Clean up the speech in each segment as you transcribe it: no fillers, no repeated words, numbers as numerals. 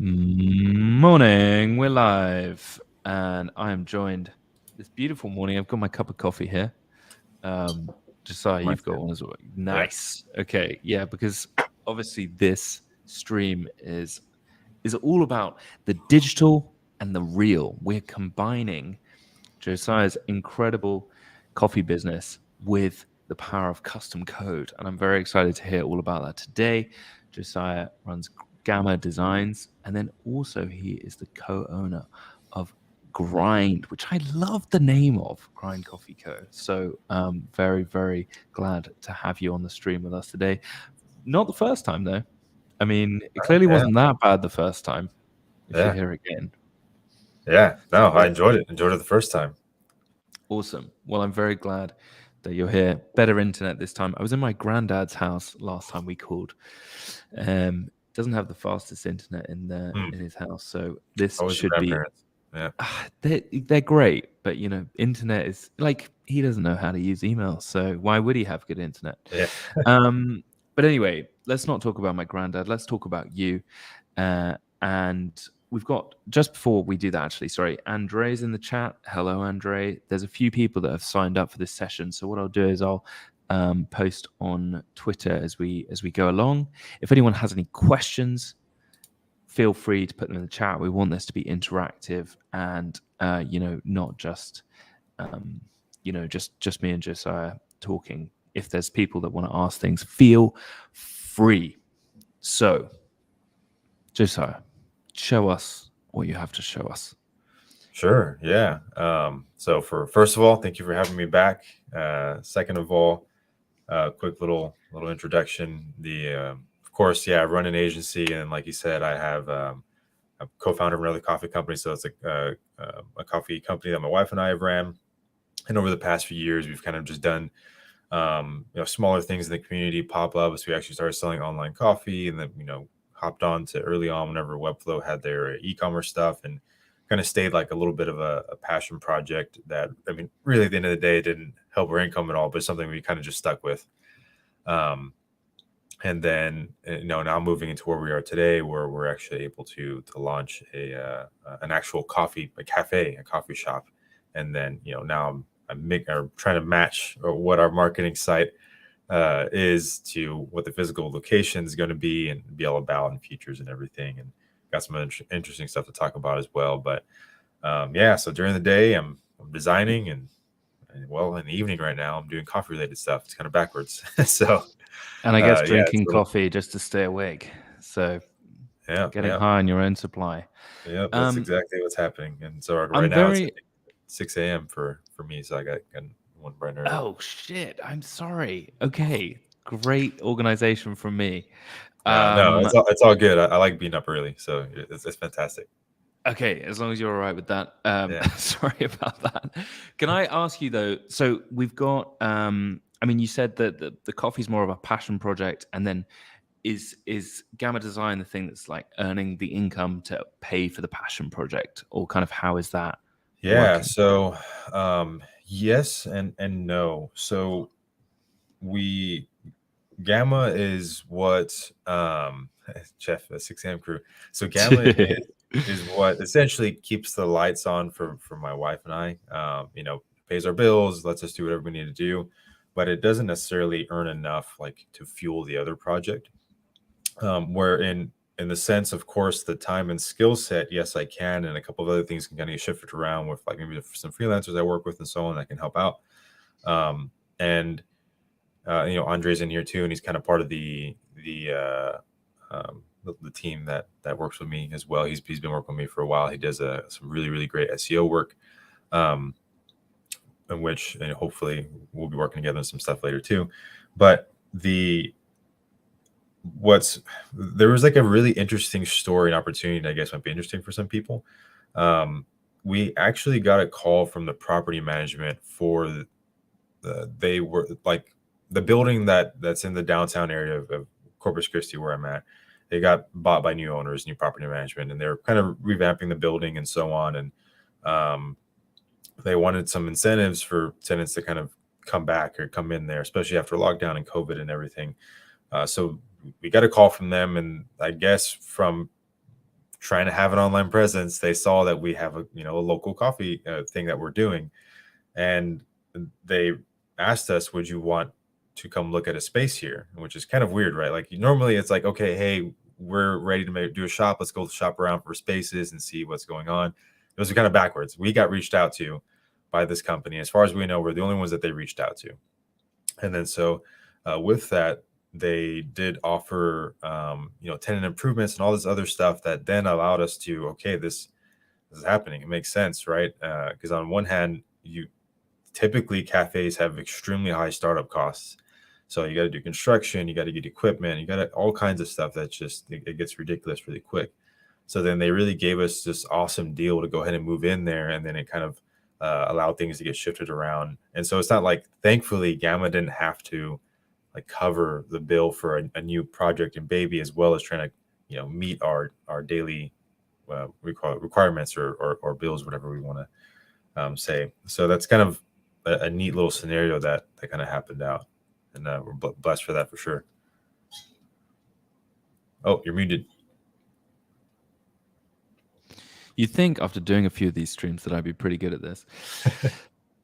Morning, we're live, and I am joined this beautiful morning. I've got my cup of coffee here. Josiah, My you've got favorite. one as well. Yep. Nice. Okay, yeah, because obviously this stream is all about the digital and the real. We're combining Josiah's incredible coffee business with the power of custom code, and I'm very excited to hear all about that today. Josiah runs Gamma Designs, and then also he is the co-owner of Grind, which I love the name of, Grind Coffee Co. So very, very glad to have you on the stream with us today. Not the first time though. I mean, it clearly Yeah. wasn't that bad the first time. If you're Yeah. here again. Yeah. No, I So enjoyed it. Enjoyed it the first time. awesome. Well, I'm very glad that you're here. Better internet this time. I was in my granddad's house last time we called. Doesn't have the fastest internet in his house, so this Always the should be. grandparents. Yeah. They're great, but internet is like he doesn't know how to use email, so why would he have good internet? Yeah. But anyway, let's not talk about my granddad. Let's talk about you. And we've got, just before we do that, actually, sorry, Andre's in the chat. Hello, Andre. There's a few people that have signed up for this session. So what I'll do is I'll post on Twitter as we go along. If anyone has any questions, feel free to put them in the chat. We want this to be interactive and not just just me and Josiah talking. If there's people that want to ask things, feel free. So, Josiah, show us what you have to show us. Sure. Yeah. So first of all, thank you for having me back. Second of all, quick little introduction. Of course, I run an agency, and like you said, I have a co-founder of another coffee company. So it's a coffee company that my wife and I have ran. And over the past few years, we've kind of just done smaller things in the community, pop-ups. We actually started selling online coffee, and then hopped on to early on whenever Webflow had their e-commerce stuff, and kind of stayed like a little bit of a passion project that, I mean, really at the end of the day, it didn't help our income at all, but something we kind of just stuck with. And then, now moving into where we are today, where we're actually able to launch an actual coffee shop. And then, now I'm trying to match what our marketing site is to what the physical location is going to be and be all about, and features and everything. And got some interesting stuff to talk about as well. But so during the day, I'm designing, and well, in the evening right now, I'm doing coffee related stuff. It's kind of backwards. So, and I guess drinking coffee just to stay awake. So getting high on your own supply. Yeah, that's exactly what's happening. And so right now it's 6 a.m. for me. So I got one right now. Oh shit! I'm sorry. Okay, great organization from me. No, it's all good. I like being up early, so it's fantastic. Okay, as long as you're all right with that. Sorry about that. Can I ask you though? So we've got. I mean, you said that the coffee's more of a passion project, and then is Gamma Design the thing that's like earning the income to pay for the passion project, or kind of how is that? Yeah. working? So yes and no. So Gamma is what Jeff, 6 a.m. crew. So Gamma is what essentially keeps the lights on for my wife and I. Pays our bills, lets us do whatever we need to do, but it doesn't necessarily earn enough like to fuel the other project. Where in the sense, of course, the time and skill set, yes, I can, and a couple of other things can kind of get shifted around with like maybe some freelancers I work with and so on that can help out. Andre's in here too, and he's kind of part of the team that works with me as well. He's been working with me for a while. He does some really, really great SEO work, in which hopefully we'll be working together on some stuff later too. But there was like a really interesting story and opportunity that I guess might be interesting for some people. We actually got a call from the property management for they were like the building that's in the downtown area of Corpus Christi where I'm at. They got bought by new owners, new property management, and they're kind of revamping the building and so on. And they wanted some incentives for tenants to kind of come back or come in there, especially after lockdown and COVID and everything. So we got a call from them, and I guess from trying to have an online presence, they saw that we have a local coffee thing that we're doing, and they asked us, would you want to come look at a space here? Which is kind of weird, right? Like normally it's like, okay, hey, we're ready to do a shop. Let's go shop around for spaces and see what's going on. Those are kind of backwards. We got reached out to by this company. As far as we know, we're the only ones that they reached out to. And then so with that, they did offer, tenant improvements and all this other stuff that then allowed us to, okay, this is happening. It makes sense, right? Because on one hand, typically cafes have extremely high startup costs. So you got to do construction, you got to get equipment, you got all kinds of stuff that's just, it gets ridiculous really quick. So then they really gave us this awesome deal to go ahead and move in there. And then it kind of allowed things to get shifted around. And so it's not like, thankfully, Gamma didn't have to like cover the bill for a new project in Baby, as well as trying to, meet our daily requirements or bills, whatever we want to say. So that's kind of a neat little scenario that kind of happened out. And we're blessed for that for sure. Oh, you're muted. You'd think after doing a few of these streams that I'd be pretty good at this,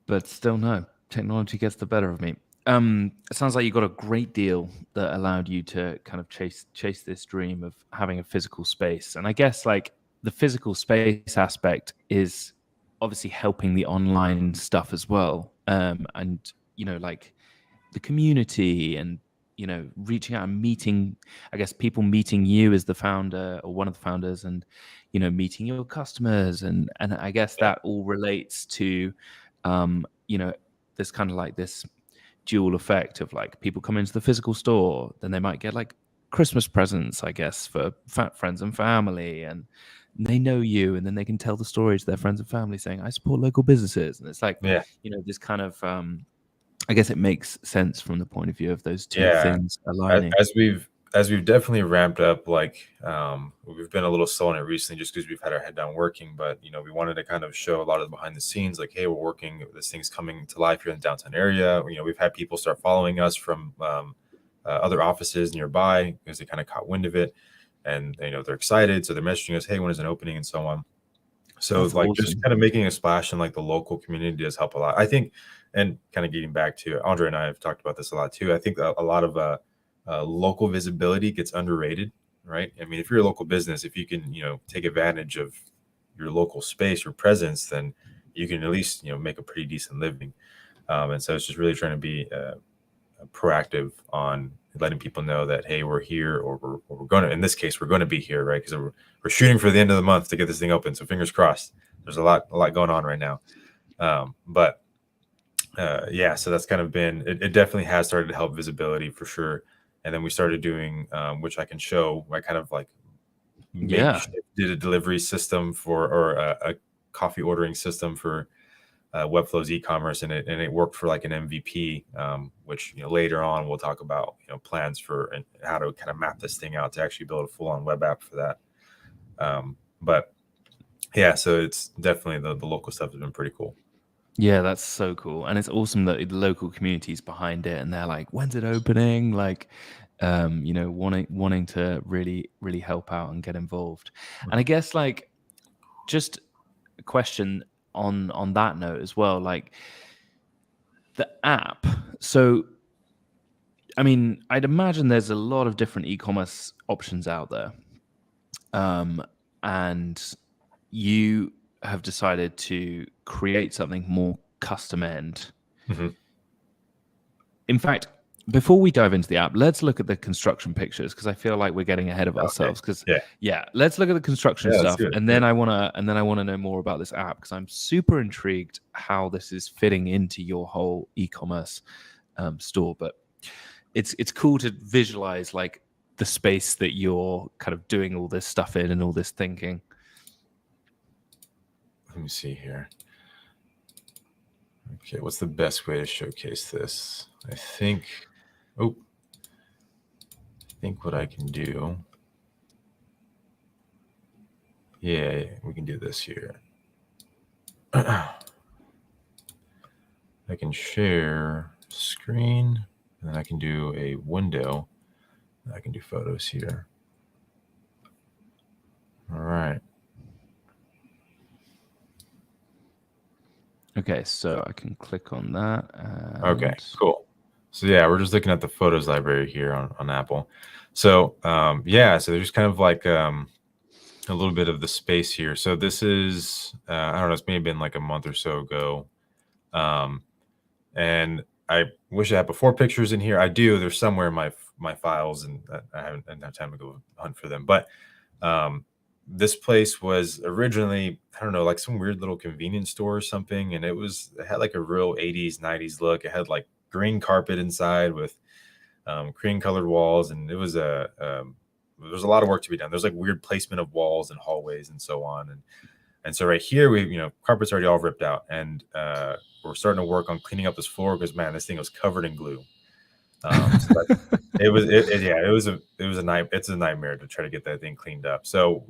but still no. Technology gets the better of me. It sounds like you got a great deal that allowed you to kind of chase this dream of having a physical space. And I guess like the physical space aspect is obviously helping the online stuff as well. And like the community and reaching out and meeting, I guess, people meeting you as the founder or one of the founders, and meeting your customers, and I guess that all relates to there's kind of like this dual effect of like people come into the physical store, then they might get like Christmas presents, I guess, for friends and family, and they know you, and then they can tell the story to their friends and family saying, I support local businesses. And it's like, this kind of I guess it makes sense from the point of view of those two things aligning. As we've definitely ramped up, like we've been a little slow on it recently just because we've had our head down working, but we wanted to kind of show a lot of the behind the scenes, like, hey, we're working, this thing's coming to life here in the downtown area. We've had people start following us from other offices nearby because they kind of caught wind of it, and they're excited, so they're messaging us, hey, when is an opening, and so on. So That's like awesome. just kind of making a splash in like the local community does help a lot, I think. And kind of getting back to Andre and I have talked about this a lot too. I think that a lot of local visibility gets underrated, right? I mean, if you're a local business, if you can, take advantage of your local space or presence, then you can at least, make a pretty decent living. And so it's just really trying to be proactive on letting people know that, hey, we're here, or we're going to, in this case, we're going to be here, right? Because we're shooting for the end of the month to get this thing open. So fingers crossed. There's a lot going on right now. So that's kind of been, it definitely has started to help visibility for sure. And then we started doing, which I can show, I kind of like did a delivery system or a coffee ordering system for Webflow's e-commerce, and it worked for like an MVP, which later on we'll talk about plans for and how to kind of map this thing out to actually build a full-on web app for that. So it's definitely the local stuff has been pretty cool. Yeah, that's so cool. And it's awesome that the local community's behind it, and they're like, when's it opening? Like, wanting to really, really help out and get involved. And I guess like just a question on that note as well, like the app. So, I mean, I'd imagine there's a lot of different e-commerce options out there. And you have decided to create something more custom end. Mm-hmm. In fact, before we dive into the app, let's look at the construction pictures, because I feel like we're getting ahead of ourselves. Because let's look at the construction stuff, and then I want to know more about this app, because I'm super intrigued how this is fitting into your whole e-commerce store. But it's cool to visualize like the space that you're kind of doing all this stuff in and all this thinking. Let me see here. Okay, what's the best way to showcase this? I think what I can do. Yeah, we can do this here. I can share screen, and then I can do a window. I can do photos here. All right. Okay, so I can click on that. Okay, And cool. So yeah, we're just looking at the photos library here on Apple. So yeah, so there's kind of like a little bit of the space here. So this is I don't know, it's maybe been like a month or so ago. And I wish I had before pictures in here. I do. There's somewhere in my files, and I haven't had time to go hunt for them. But this place was originally, I don't know, like some weird little convenience store or something, and it had like a real 80s 90s look. It had like green carpet inside with cream colored walls, and it was there's a lot of work to be done. There's like weird placement of walls and hallways and so on, and so right here carpet's already all ripped out, and we're starting to work on cleaning up this floor because man, this thing was covered in glue. So it's a nightmare to try to get that thing cleaned up. So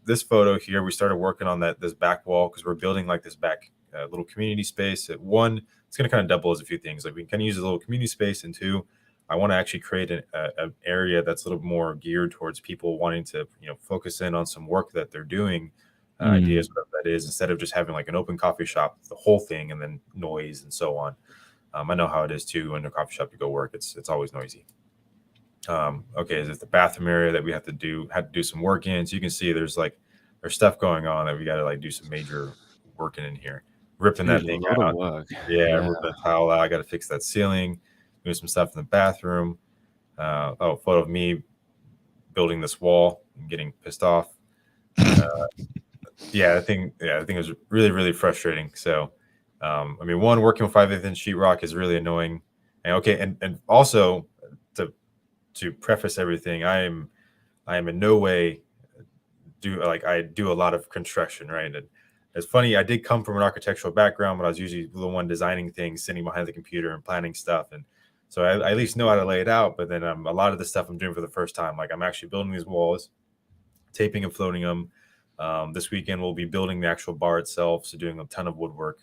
this photo here, we started working on this back wall because we're building like this back little community space. It's going to kind of double as a few things. Like we can kind of use a little community space, and two, I want to actually create an area that's a little more geared towards people wanting to focus in on some work that they're doing. Ideas, whatever that is, instead of just having like an open coffee shop, the whole thing, and then noise and so on. I know how it is too in a coffee shop to go work. It's always noisy. Okay, is it the bathroom area that we had to do some work in? So you can see there's stuff going on that we got to like do some major work in here. Ripping that thing out. Yeah, ripping the towel out. I got to fix that ceiling. Doing some stuff in the bathroom. Photo of me building this wall and getting pissed off. I think it was really, really frustrating. So, one, working with 5/8 inch sheetrock is really annoying. And also to preface everything, I am in no way I do a lot of construction, right? And it's funny, I did come from an architectural background, but I was usually the one designing things, sitting behind the computer and planning stuff, and so I at least know how to lay it out. But then a lot of the stuff I'm doing for the first time, like I'm actually building these walls, taping and floating them. This weekend we'll be building the actual bar itself, so doing a ton of woodwork,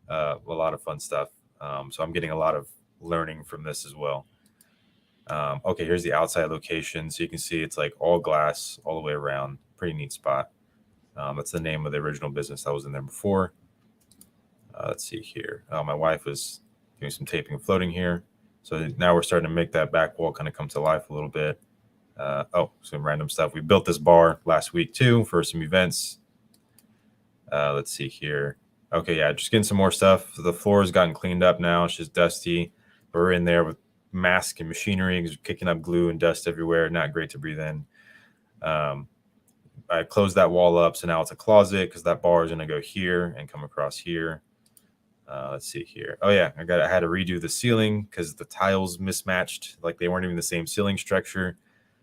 a lot of fun stuff. So I'm getting a lot of learning from this as well. Okay, here's the outside location. So you can see it's like all glass all the way around. Pretty neat spot. That's the name of the original business that was in there before. Let's see here. My wife was doing some taping and floating here. So now we're starting to make that back wall kind of come to life a little bit. Some random stuff. We built this bar last week too for some events. Let's see here. Okay, yeah, just getting some more stuff. The floor has gotten cleaned up now. It's just dusty. We're in there with mask and machinery, kicking up glue and dust everywhere. Not great to breathe in. I closed that wall up, so now it's a closet because that bar is going to go here and come across here. Let's see here. Oh yeah, I had to redo the ceiling because the tiles mismatched. Like they weren't even the same ceiling structure.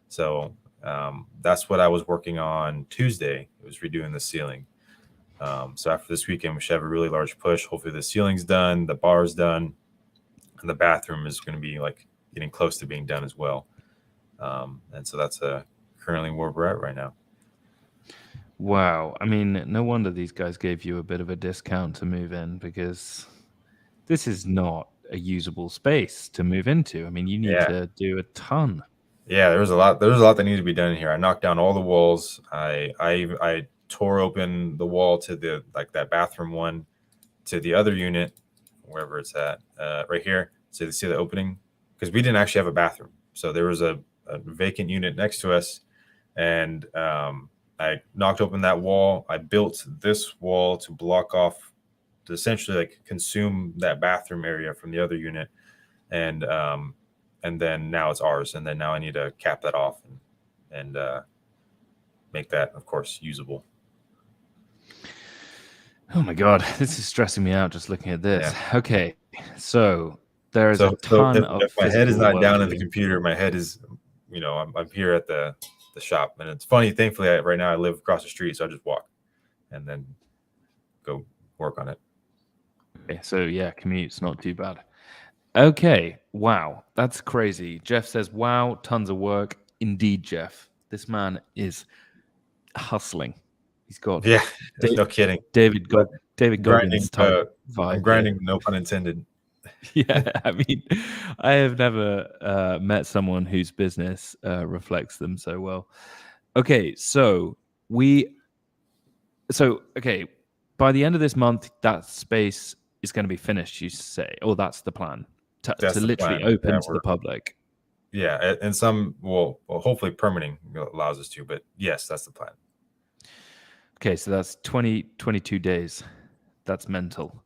So that's what I was working on Tuesday. It was redoing the ceiling. So after this weekend, we should have a really large push. Hopefully the ceiling's done, the bar's done, and the bathroom is going to be like getting close to being done as well. And so that's currently where we're at right now. Wow. I mean, no wonder these guys gave you a bit of a discount to move in, because this is not a usable space to move into. I mean, you need to do a ton. Yeah, there's a lot that needs to be done here. I knocked down all the walls. I tore open the wall to that bathroom one to the other unit, wherever it's at, right here. So you see the opening, because we didn't actually have a bathroom. So there was a vacant unit next to us, and I knocked open that wall. I built this wall to block off, to essentially like consume that bathroom area from the other unit, and then now it's ours. And then now I need to cap that off and make that, of course, usable. Oh my God, this is stressing me out just looking at this. Yeah. Okay, so there is a ton of. If my head is not down in the computer, my head is, I'm here at the shop, and it's funny. Thankfully, right now I live across the street, so I just walk and then go work on it. Okay, so yeah, commute's not too bad. Okay, wow, that's crazy. Jeff says, "Wow, tons of work." Indeed, Jeff, this man is hustling. He's got no kidding. David Goggins type vibe. I'm grinding, no pun intended. Yeah, I mean, I have never met someone whose business reflects them so well. Okay, so by the end of this month, that space is going to be finished, you say, or that's the plan That's to the literally plan. open Yeah, to the public. yeah, and some well, hopefully permitting allows us to, but yes, that's the plan. Okay, so that's 22 days. That's mental.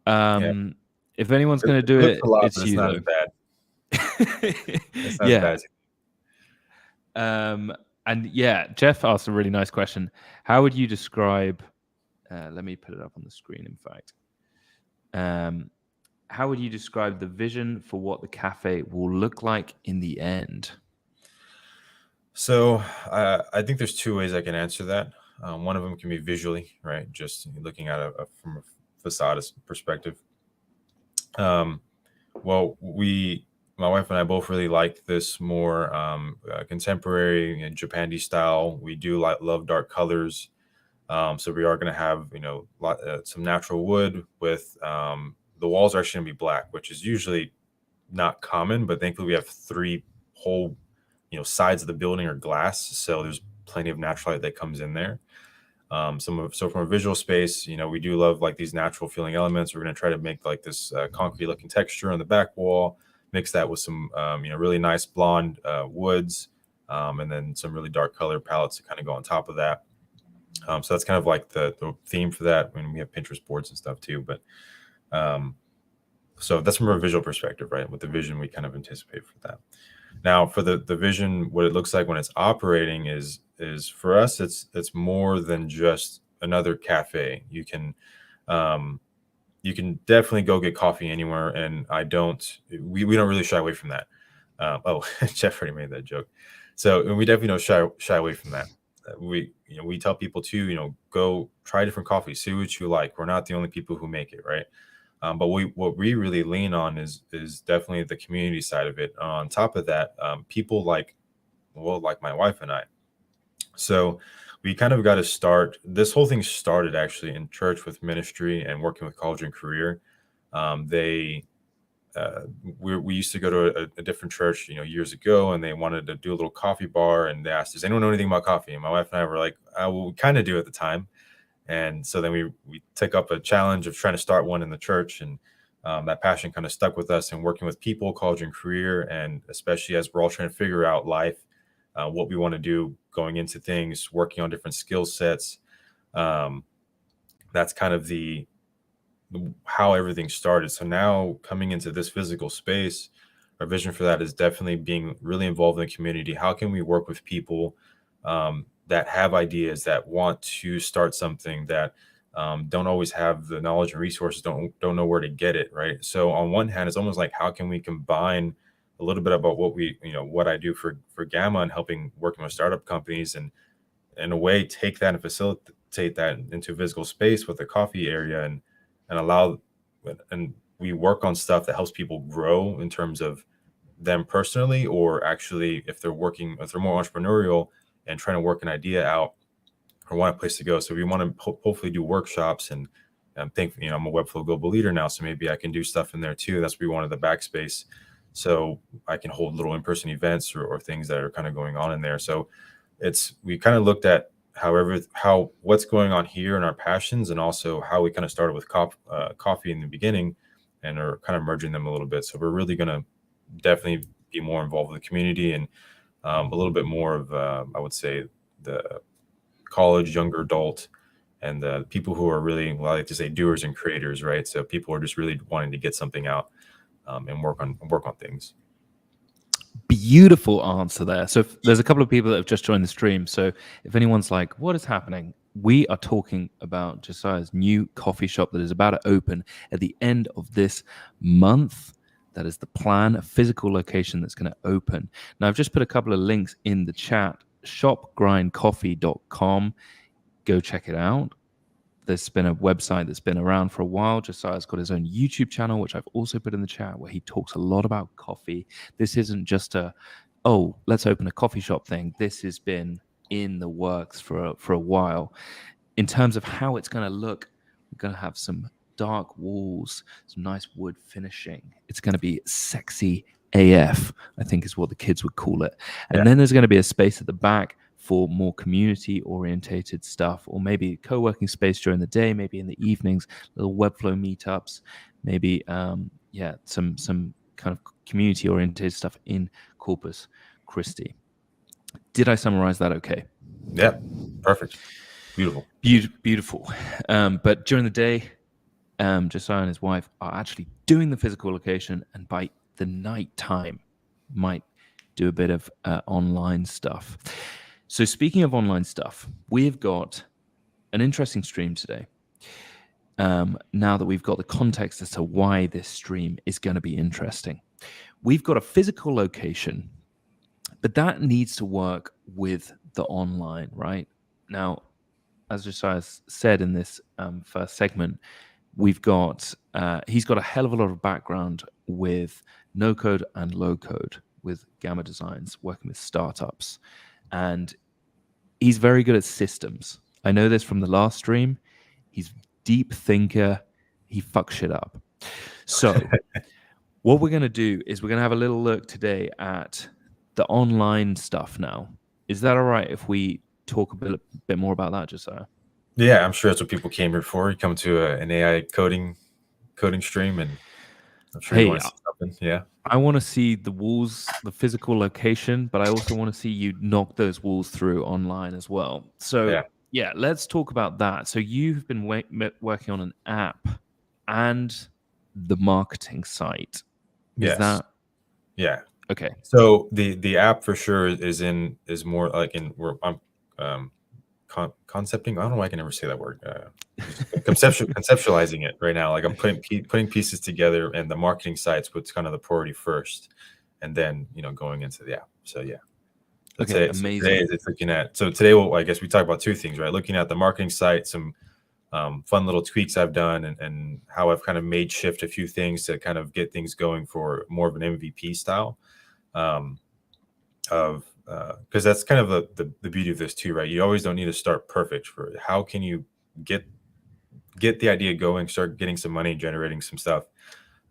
Yeah, If anyone's going to it do looks it, a lot, but it's it's you not as though. bad. It's not as bad Yeah. as And yeah, Jeff asked a really nice question. How would you describe? Let me put it up on the screen. In fact, how would you describe the vision for what the cafe will look like in the end? So I think there's two ways I can answer that. One of them can be visually, right? Just looking at from a facade perspective. Well, my wife and I both really like this more contemporary and Japandi style. We do love dark colors. So we are going to have, some natural wood with the walls are actually going to be black, which is usually not common, but thankfully we have three whole, sides of the building are glass. So there's plenty of natural light that comes in there. So from a visual space, we do love like these natural feeling elements. We're going to try to make like this concrete looking texture on the back wall, mix that with some, really nice blonde woods, and then some really dark color palettes to kind of go on top of that. So that's kind of like the theme for that. When we have Pinterest boards and stuff too, but so that's from a visual perspective, right? With the vision, we kind of anticipate for that. Now, for the vision, what it looks like when it's operating is for us, it's more than just another cafe. You can definitely go get coffee anywhere, and we don't really shy away from that. Jeff already made that joke, so we definitely don't shy away from that. We tell people to go try different coffees, see what you like. We're not the only people who make it, right? But what we really lean on is definitely the community side of it. On top of that, people like my wife and I. So we kind of got to start. This whole thing started actually in church with ministry and working with college and career. We used to go to a different church, years ago, and they wanted to do a little coffee bar, and they asked, "Does anyone know anything about coffee?" And my wife and I were like, "Well, we kind of do at the time." And so then we took up a challenge of trying to start one in the church, and that passion kind of stuck with us. And working with people, college and career, and especially as we're all trying to figure out life, what we want to do going into things, working on different skill sets. That's kind of how everything started. So now coming into this physical space, our vision for that is definitely being really involved in the community. How can we work with people that have ideas, that want to start something, that don't always have the knowledge and resources, don't know where to get it, right? So on one hand, it's almost like, how can we combine a little bit about what I do for Gamma and working with startup companies, and in a way take that and facilitate that into physical space with a coffee area, and allow, and we work on stuff that helps people grow in terms of them personally, or actually if they're more entrepreneurial and trying to work an idea out or want a place to go. So we want to hopefully do workshops, and think, I'm a Webflow Global leader now, so maybe I can do stuff in there too. That's what we wanted the backspace, so I can hold little in-person events or things that are kind of going on in there. So we kind of looked at what's going on here in our passions, and also how we kind of started with coffee in the beginning, and are kind of merging them a little bit. So we're really going to definitely be more involved with the community, and a little bit more of, I would say, the college, younger adult, and the people who are really, well, I like to say, doers and creators, right? So people are just really wanting to get something out, and work on things. Beautiful answer there. So there's a couple of people that have just joined the stream. So if anyone's like, what is happening? We are talking about Josiah's new coffee shop that is about to open at the end of this month. That is the plan, a physical location that's going to open. Now, I've just put a couple of links in the chat. Shopgrindcoffee.com. Go check it out. There's been a website that's been around for a while. Josiah's got his own YouTube channel, which I've also put in the chat, where he talks a lot about coffee. This isn't just let's open a coffee shop thing. This has been in the works for a while. In terms of how it's going to look, we're going to have some dark walls, some nice wood finishing. It's going to be sexy AF, I think is what the kids would call it. And then there's going to be a space at the back for more community orientated stuff, or maybe co-working space during the day, maybe in the evenings, little Webflow meetups, maybe some kind of community oriented stuff in Corpus Christi. Did I summarize that okay? Yeah, perfect. Beautiful. Beautiful. But during the day, Josiah and his wife are actually doing the physical location, and by the night time might do a bit of online stuff. So speaking of online stuff, we've got an interesting stream today. Now that we've got the context as to why this stream is going to be interesting, we've got a physical location, but that needs to work with the online, right? Now, as Josiah said in this first segment, we've got he's got a hell of a lot of background with no code and low code with Gamma Designs, working with startups, and he's very good at systems. I know this from the last stream. He's deep thinker. He fucks shit up. So what we're going to do is we're going to have a little look today at the online stuff now. Is that all right if we talk a bit more about that, Josiah? Yeah, I'm sure that's what people came here for. You come to an AI coding stream, and I'm sure you want to see something. Yeah. I want to see the walls, the physical location, but I also want to see you knock those walls through online as well. So yeah, let's talk about that. So you've been working on an app and the marketing site. Is that? Yeah. Okay. So the app for sure is more like I'm concepting. I don't know why I can never say that word. Conceptualizing it right now. Like I'm putting pieces together, and the marketing site's what's kind of the priority first, and then going into the app. So yeah. Okay, amazing. So today it's looking at. So today, I guess we talk about two things, right? Looking at the marketing site, some fun little tweaks I've done, and how I've kind of made shift a few things to kind of get things going for more of an MVP style. Because that's kind of the beauty of this too, right? You always don't need to start perfect. For how can you get the idea going, start getting some money, generating some stuff.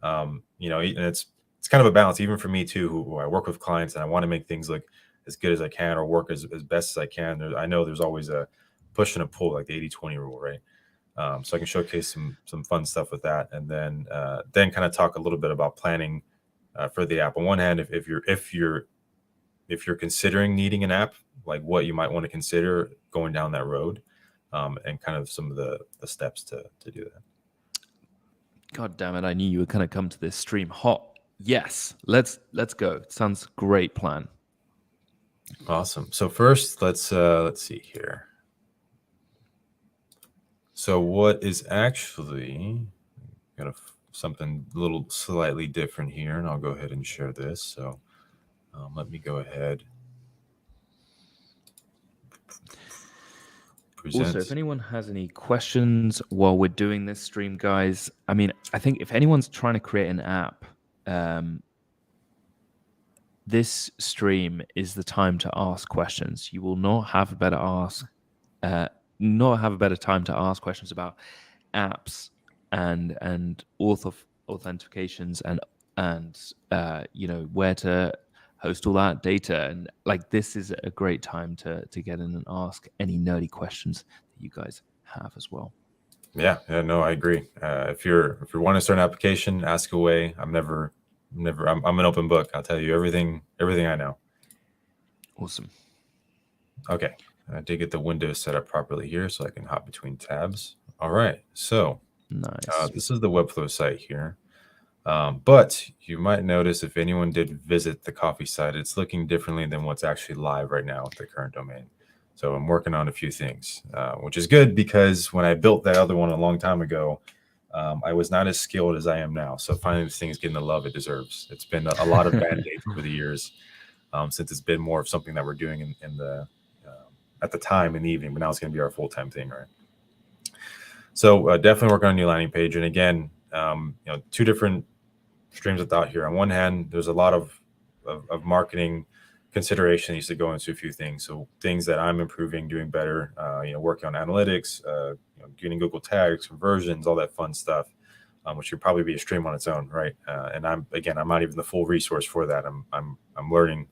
And it's kind of a balance, even for me too, who I work with clients and I want to make things look as good as I can or work as best as I can. I know there's always a push and a pull, like the 80-20 rule, right? So I can showcase some fun stuff with that, and then kind of talk a little bit about planning for the app. On one hand, if you're considering needing an app, like what you might want to consider going down that road, and kind of some of the steps to do that. God damn it! I knew you would kind of come to this stream hot. Yes, let's go. Sounds great plan. Awesome. So first, let's see here. So what is actually got something a little slightly different here, and I'll go ahead and share this. So let me go ahead. Present. Also, if anyone has any questions while we're doing this stream, guys, I mean, I think if anyone's trying to create an app, this stream is the time to ask questions. You will not have a better time to ask questions about apps and authentications and where to host all that data, and like this is a great time to get in and ask any nerdy questions that you guys have as well. Yeah, no, I agree. If you want to start an application, ask away. I'm an open book. I'll tell you everything I know. Awesome. Okay, I did get the windows set up properly here, so I can hop between tabs. All right, so nice. This is the Webflow site here. But you might notice if anyone did visit the coffee site, it's looking differently than what's actually live right now with the current domain. So I'm working on a few things, which is good because when I built that other one a long time ago, I was not as skilled as I am now. So finally, this thing is getting the love it deserves. It's been a lot of band-aids over the years, since it's been more of something that we're doing in the at the time in the evening, but now it's going to be our full-time thing, right? So definitely working on a new landing page. And again, two different streams of thought here. On one hand, there's a lot of marketing consideration needs to go into a few things. So things that I'm improving, doing better, working on analytics, getting Google tags, conversions, all that fun stuff, which should probably be a stream on its own, right? And I'm not even the full resource for that. I'm learning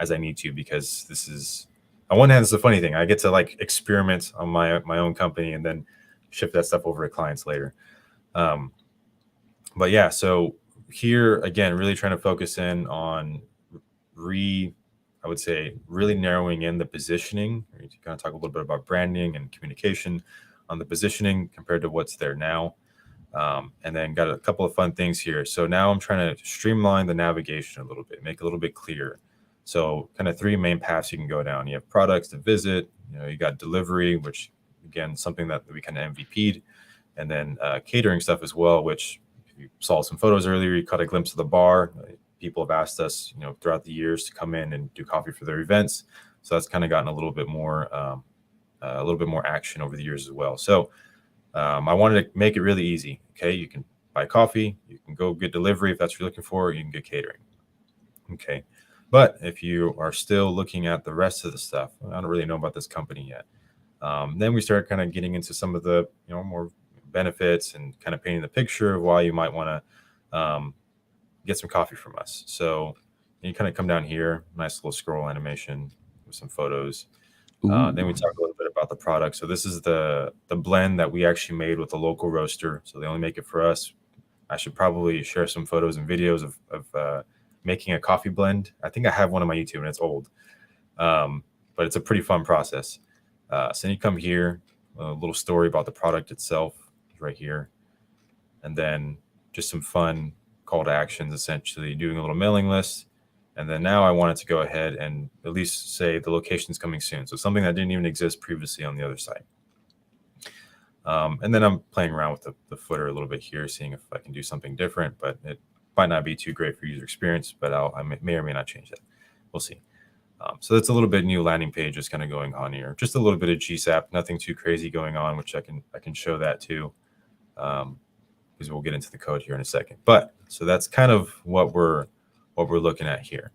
as I need to, because this is on one hand, it's a funny thing. I get to like experiment on my own company and then ship that stuff over to clients later. But yeah, so here again, really trying to focus in on I would say really narrowing in the positioning. To kind of talk a little bit about branding and communication on the positioning compared to what's there now. And then got a couple of fun things here. So now I'm trying to streamline the navigation a little bit, make it a little bit clearer. So kind of three main paths you can go down. You have products to visit, you got delivery, which again, something that we kind of MVP'd, and then catering stuff as well, which you saw some photos earlier, you caught a glimpse of the bar. People have asked us, throughout the years to come in and do coffee for their events. So that's kind of gotten a little bit more action over the years as well. So I wanted to make it really easy. Okay, you can buy coffee, you can go get delivery if that's what you're looking for, or you can get catering. Okay, but if you are still looking at the rest of the stuff, I don't really know about this company yet. Then we start kind of getting into some of the more benefits and kind of painting the picture of why you might want to get some coffee from us. So you kind of come down here, nice little scroll animation with some photos. Then we talk a little bit about the product. So this is the blend that we actually made with a local roaster. So they only make it for us. I should probably share some photos and videos of making a coffee blend. I think I have one on my YouTube and it's old, but it's a pretty fun process. So then you come here, a little story about the product itself right here. And then just some fun call to actions, essentially doing a little mailing list. And then now I wanted to go ahead and at least say the location's coming soon. So something that didn't even exist previously on the other site. And then I'm playing around with the footer a little bit here, seeing if I can do something different, but it might not be too great for user experience, but I may or may not change that. We'll see. So that's a little bit new landing page just kind of going on here. Just a little bit of GSAP, nothing too crazy going on, which I can show that too, because we'll get into the code here in a second. But so that's kind of what we're looking at here.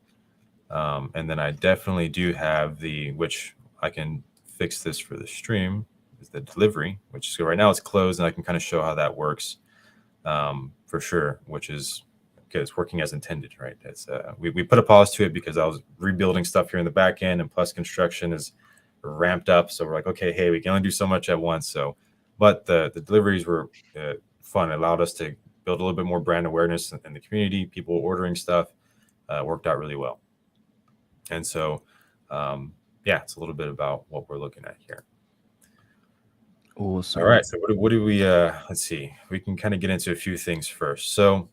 And then I definitely do have which I can fix this for the stream, is the delivery, which so right now it's closed, and I can kind of show how that works for sure, which is okay, it's working as intended, right? It's we put a pause to it because I was rebuilding stuff here in the back end, and plus construction is ramped up. So we're like, okay, hey, we can only do so much at once. So, but the deliveries were fun. It allowed us to build a little bit more brand awareness in the community. People ordering stuff worked out really well. And so, yeah, it's a little bit about what we're looking at here. Awesome. All right. So what do we, let's see, we can kind of get into a few things first. So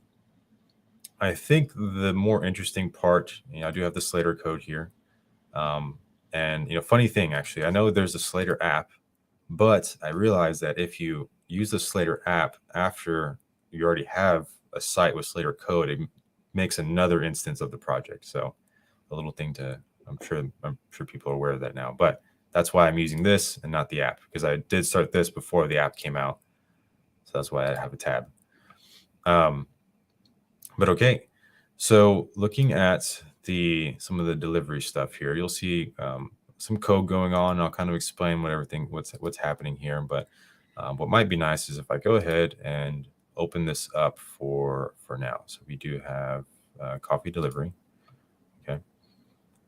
I think the more interesting part, I do have the Slater code here. And, funny thing, actually, I know there's a Slater app, but I realized that if you use the Slater app after you already have a site with Slater code, it makes another instance of the project. So a little thing I'm sure people are aware of that now, but that's why I'm using this and not the app, because I did start this before the app came out. So that's why I have a tab. But okay. So looking at some of the delivery stuff here, you'll see some code going on. And I'll kind of explain what's happening here. But what might be nice is if I go ahead and open this up for now. So we do have coffee delivery. Okay.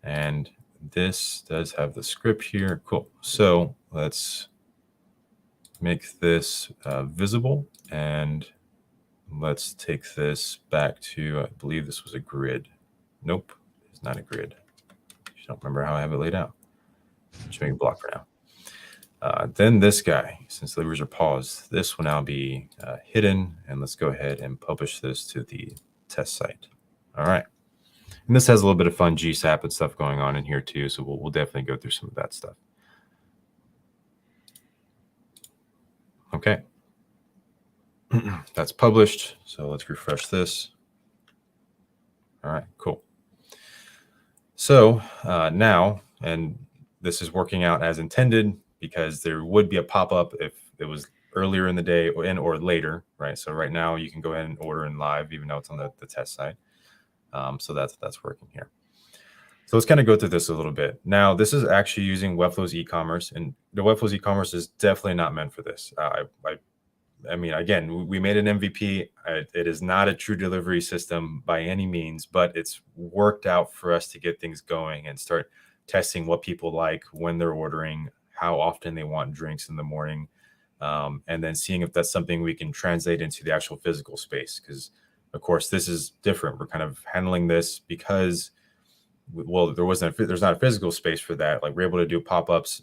And this does have the script here. Cool. So let's make this visible, and let's take this back to, I believe this was a grid. Nope, it's not a grid. I don't remember how I have it laid out. Just make a block for now. Then this guy, since deliveries are paused, this will now be hidden, and let's go ahead and publish this to the test site. All right. And this has a little bit of fun GSAP and stuff going on in here too, so we'll definitely go through some of that stuff. Okay. That's published, so let's refresh this. All right, cool. So now, and this is working out as intended, because there would be a pop-up if it was earlier in the day or later, right? So right now you can go ahead and order in live, even though it's on the test site. So that's working here. So let's kind of go through this a little bit. Now, this is actually using Webflow's e-commerce, and the Webflow's e-commerce is definitely not meant for this. I mean, again, we made an MVP. It is not a true delivery system by any means, but it's worked out for us to get things going and start testing what people like when they're ordering, how often they want drinks in the morning, and then seeing if that's something we can translate into the actual physical space. Because, of course, this is different. We're kind of handling this because, well, there's not a physical space for that. Like, we're able to do pop-ups,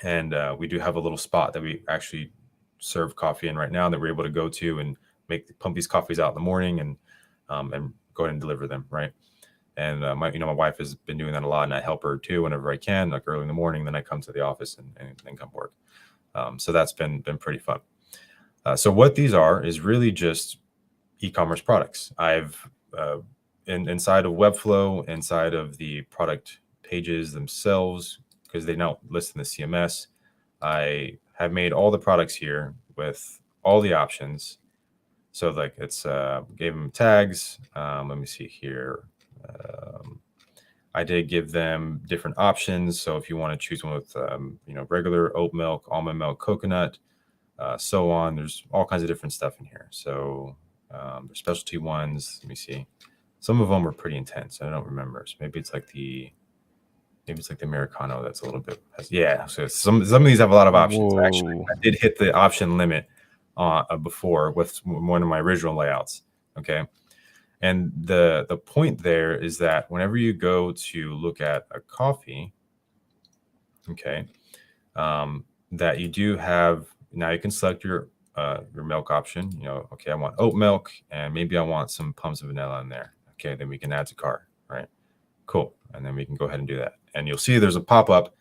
and we do have a little spot that we actually serve coffee in right now that we're able to go to and pump these coffees out in the morning and go ahead and deliver them, right? And my wife has been doing that a lot, and I help her too whenever I can, like early in the morning. Then I come to the office and come work. So that's been pretty fun. So what these are is really just e-commerce products. I've inside of Webflow, inside of the product pages themselves, because they now list in the CMS, I have made all the products here with all the options. So like it's gave them tags. Let me see here. I did give them different options. So if you want to choose one with regular oat milk, almond milk, coconut, so on, there's all kinds of different stuff in here. So there's specialty ones. Let me see. Some of them are pretty intense. I don't remember. So maybe it's like the Americano. That's a little bit. Yeah. So some of these have a lot of options. Whoa. Actually, I did hit the option limit before with one of my original layouts. Okay. And the point there is that whenever you go to look at a coffee, okay, that you do have, now you can select your milk option. Okay, I want oat milk, and maybe I want some pumps of vanilla in there. Okay, then we can add to cart, right? Cool. And then we can go ahead and do that. And you'll see there's a pop-up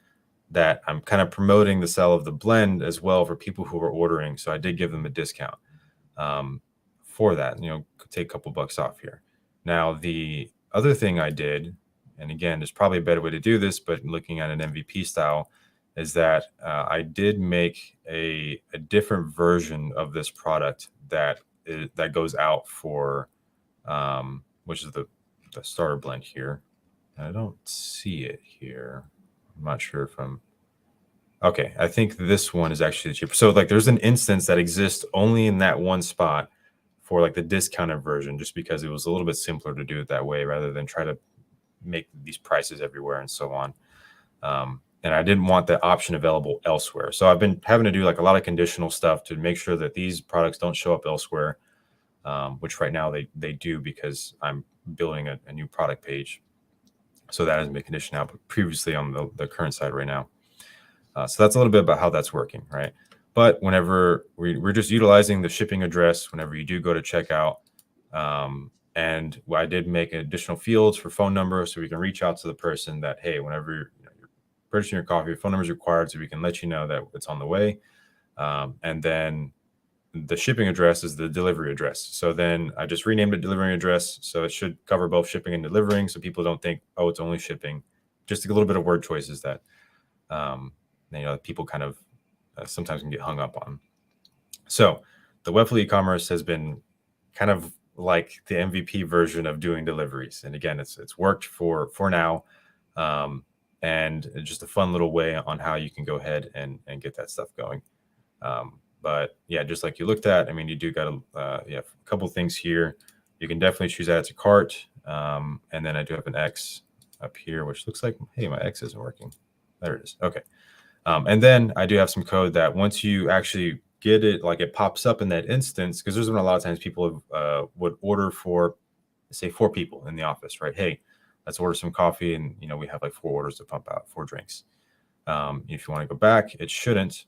that I'm kind of promoting the sale of the blend as well for people who are ordering. So I did give them a discount for that. Take a couple bucks off here. Now, the other thing I did, and again, there's probably a better way to do this, but looking at an MVP style, is that I did make a different version of this product that goes out for, which is the starter blend here. I don't see it here. I'm not sure if I'm... Okay, I think this one is actually cheaper. So like there's an instance that exists only in that one spot for like the discounted version, just because it was a little bit simpler to do it that way rather than try to make these prices everywhere and so on. And I didn't want that option available elsewhere. So I've been having to do like a lot of conditional stuff to make sure that these products don't show up elsewhere, which right now they do, because I'm building a new product page. So that hasn't been conditioned out, but previously on the current side right now. So that's a little bit about how that's working, right? But whenever we're just utilizing the shipping address, whenever you do go to checkout, and I did make additional fields for phone number, so we can reach out to the person that, hey, whenever you're purchasing your coffee, your phone number is required, so we can let you know that it's on the way. And then the shipping address is the delivery address. So then I just renamed it delivery address. So it should cover both shipping and delivering, so people don't think, oh, it's only shipping. Just a little bit of word choices that people kind of sometimes can get hung up on. So the Webflow e-commerce has been kind of like the MVP version of doing deliveries. And again, it's worked for now. And just a fun little way on how you can go ahead and get that stuff going. But yeah, just like you looked at, I mean, you do got a couple things here. You can definitely choose add to cart. And then I do have an X up here, which looks like, hey, my X isn't working. There it is. Okay. And then I do have some code that once you actually get it, like it pops up in that instance, because there's been a lot of times people would order for, say, 4 people in the office, right? Hey, let's order some coffee. And, we have like 4 orders to pump out, 4 drinks. If you want to go back, it shouldn't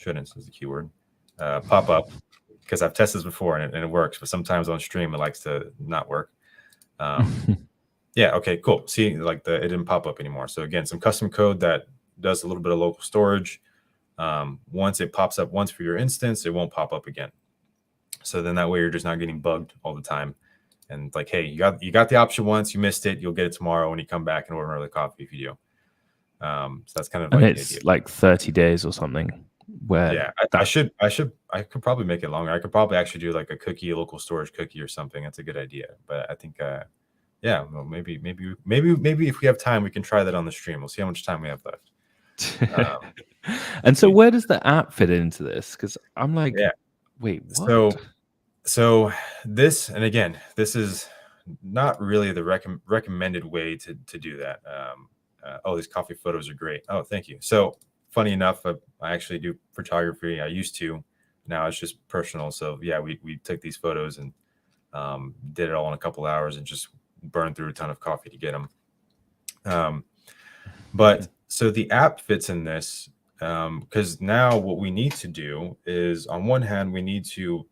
is the keyword, pop up, because I've tested this before and it works, but sometimes on stream, it likes to not work. Yeah. Okay, cool. See, like it didn't pop up anymore. So again, some custom code that does a little bit of local storage. Once it pops up once for your instance, it won't pop up again. So then that way you're just not getting bugged all the time. And like, hey, you got the option once, you missed it, you'll get it tomorrow when you come back and order another coffee if you do. So that's kind of and like it's the idea. like 30 days or something. Where yeah, I could probably make it longer. I could probably actually do like a local storage cookie or something. That's a good idea. But I think yeah, well, maybe if we have time, we can try that on the stream. We'll see how much time we have left. And so where does the app fit into this? Because I'm like, yeah. Wait, what? So this, and again, this is not really the recommended way to do that. Oh, these coffee photos are great. Oh, thank you. So funny enough, I actually do photography. I used to. Now it's just personal. So yeah, we took these photos and did it all in a couple hours and just burned through a ton of coffee to get them. But so the app fits in this because now what we need to do is, on one hand, we need to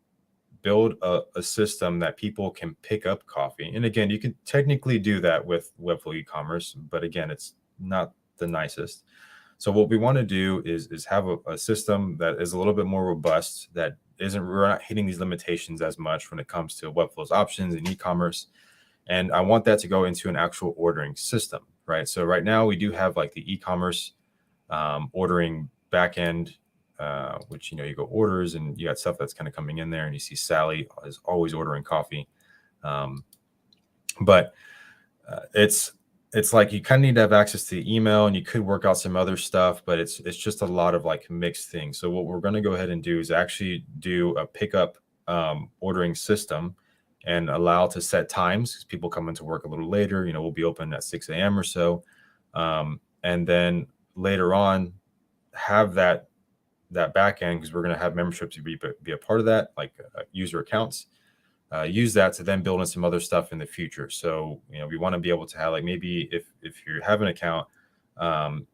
build a system that people can pick up coffee. And again, you can technically do that with Webflow e-commerce, but again, it's not the nicest. So what we want to do is have a system that is a little bit more robust, that we're not hitting these limitations as much when it comes to Webflow's options and e-commerce. And I want that to go into an actual ordering system, right? So right now we do have like the e-commerce ordering backend, which, you go orders and you got stuff that's kind of coming in there, and you see Sally is always ordering coffee. But it's like you kind of need to have access to the email, and you could work out some other stuff, but it's just a lot of like mixed things. So what we're going to go ahead and do is actually do a pickup ordering system and allow to set times, because people come into work a little later. We'll be open at 6 a.m. or so. And then later on have that back end, because we're going to have memberships to be a part of that, like user accounts. Use that to then build in some other stuff in the future. So, we want to be able to have, like, maybe if you have an account,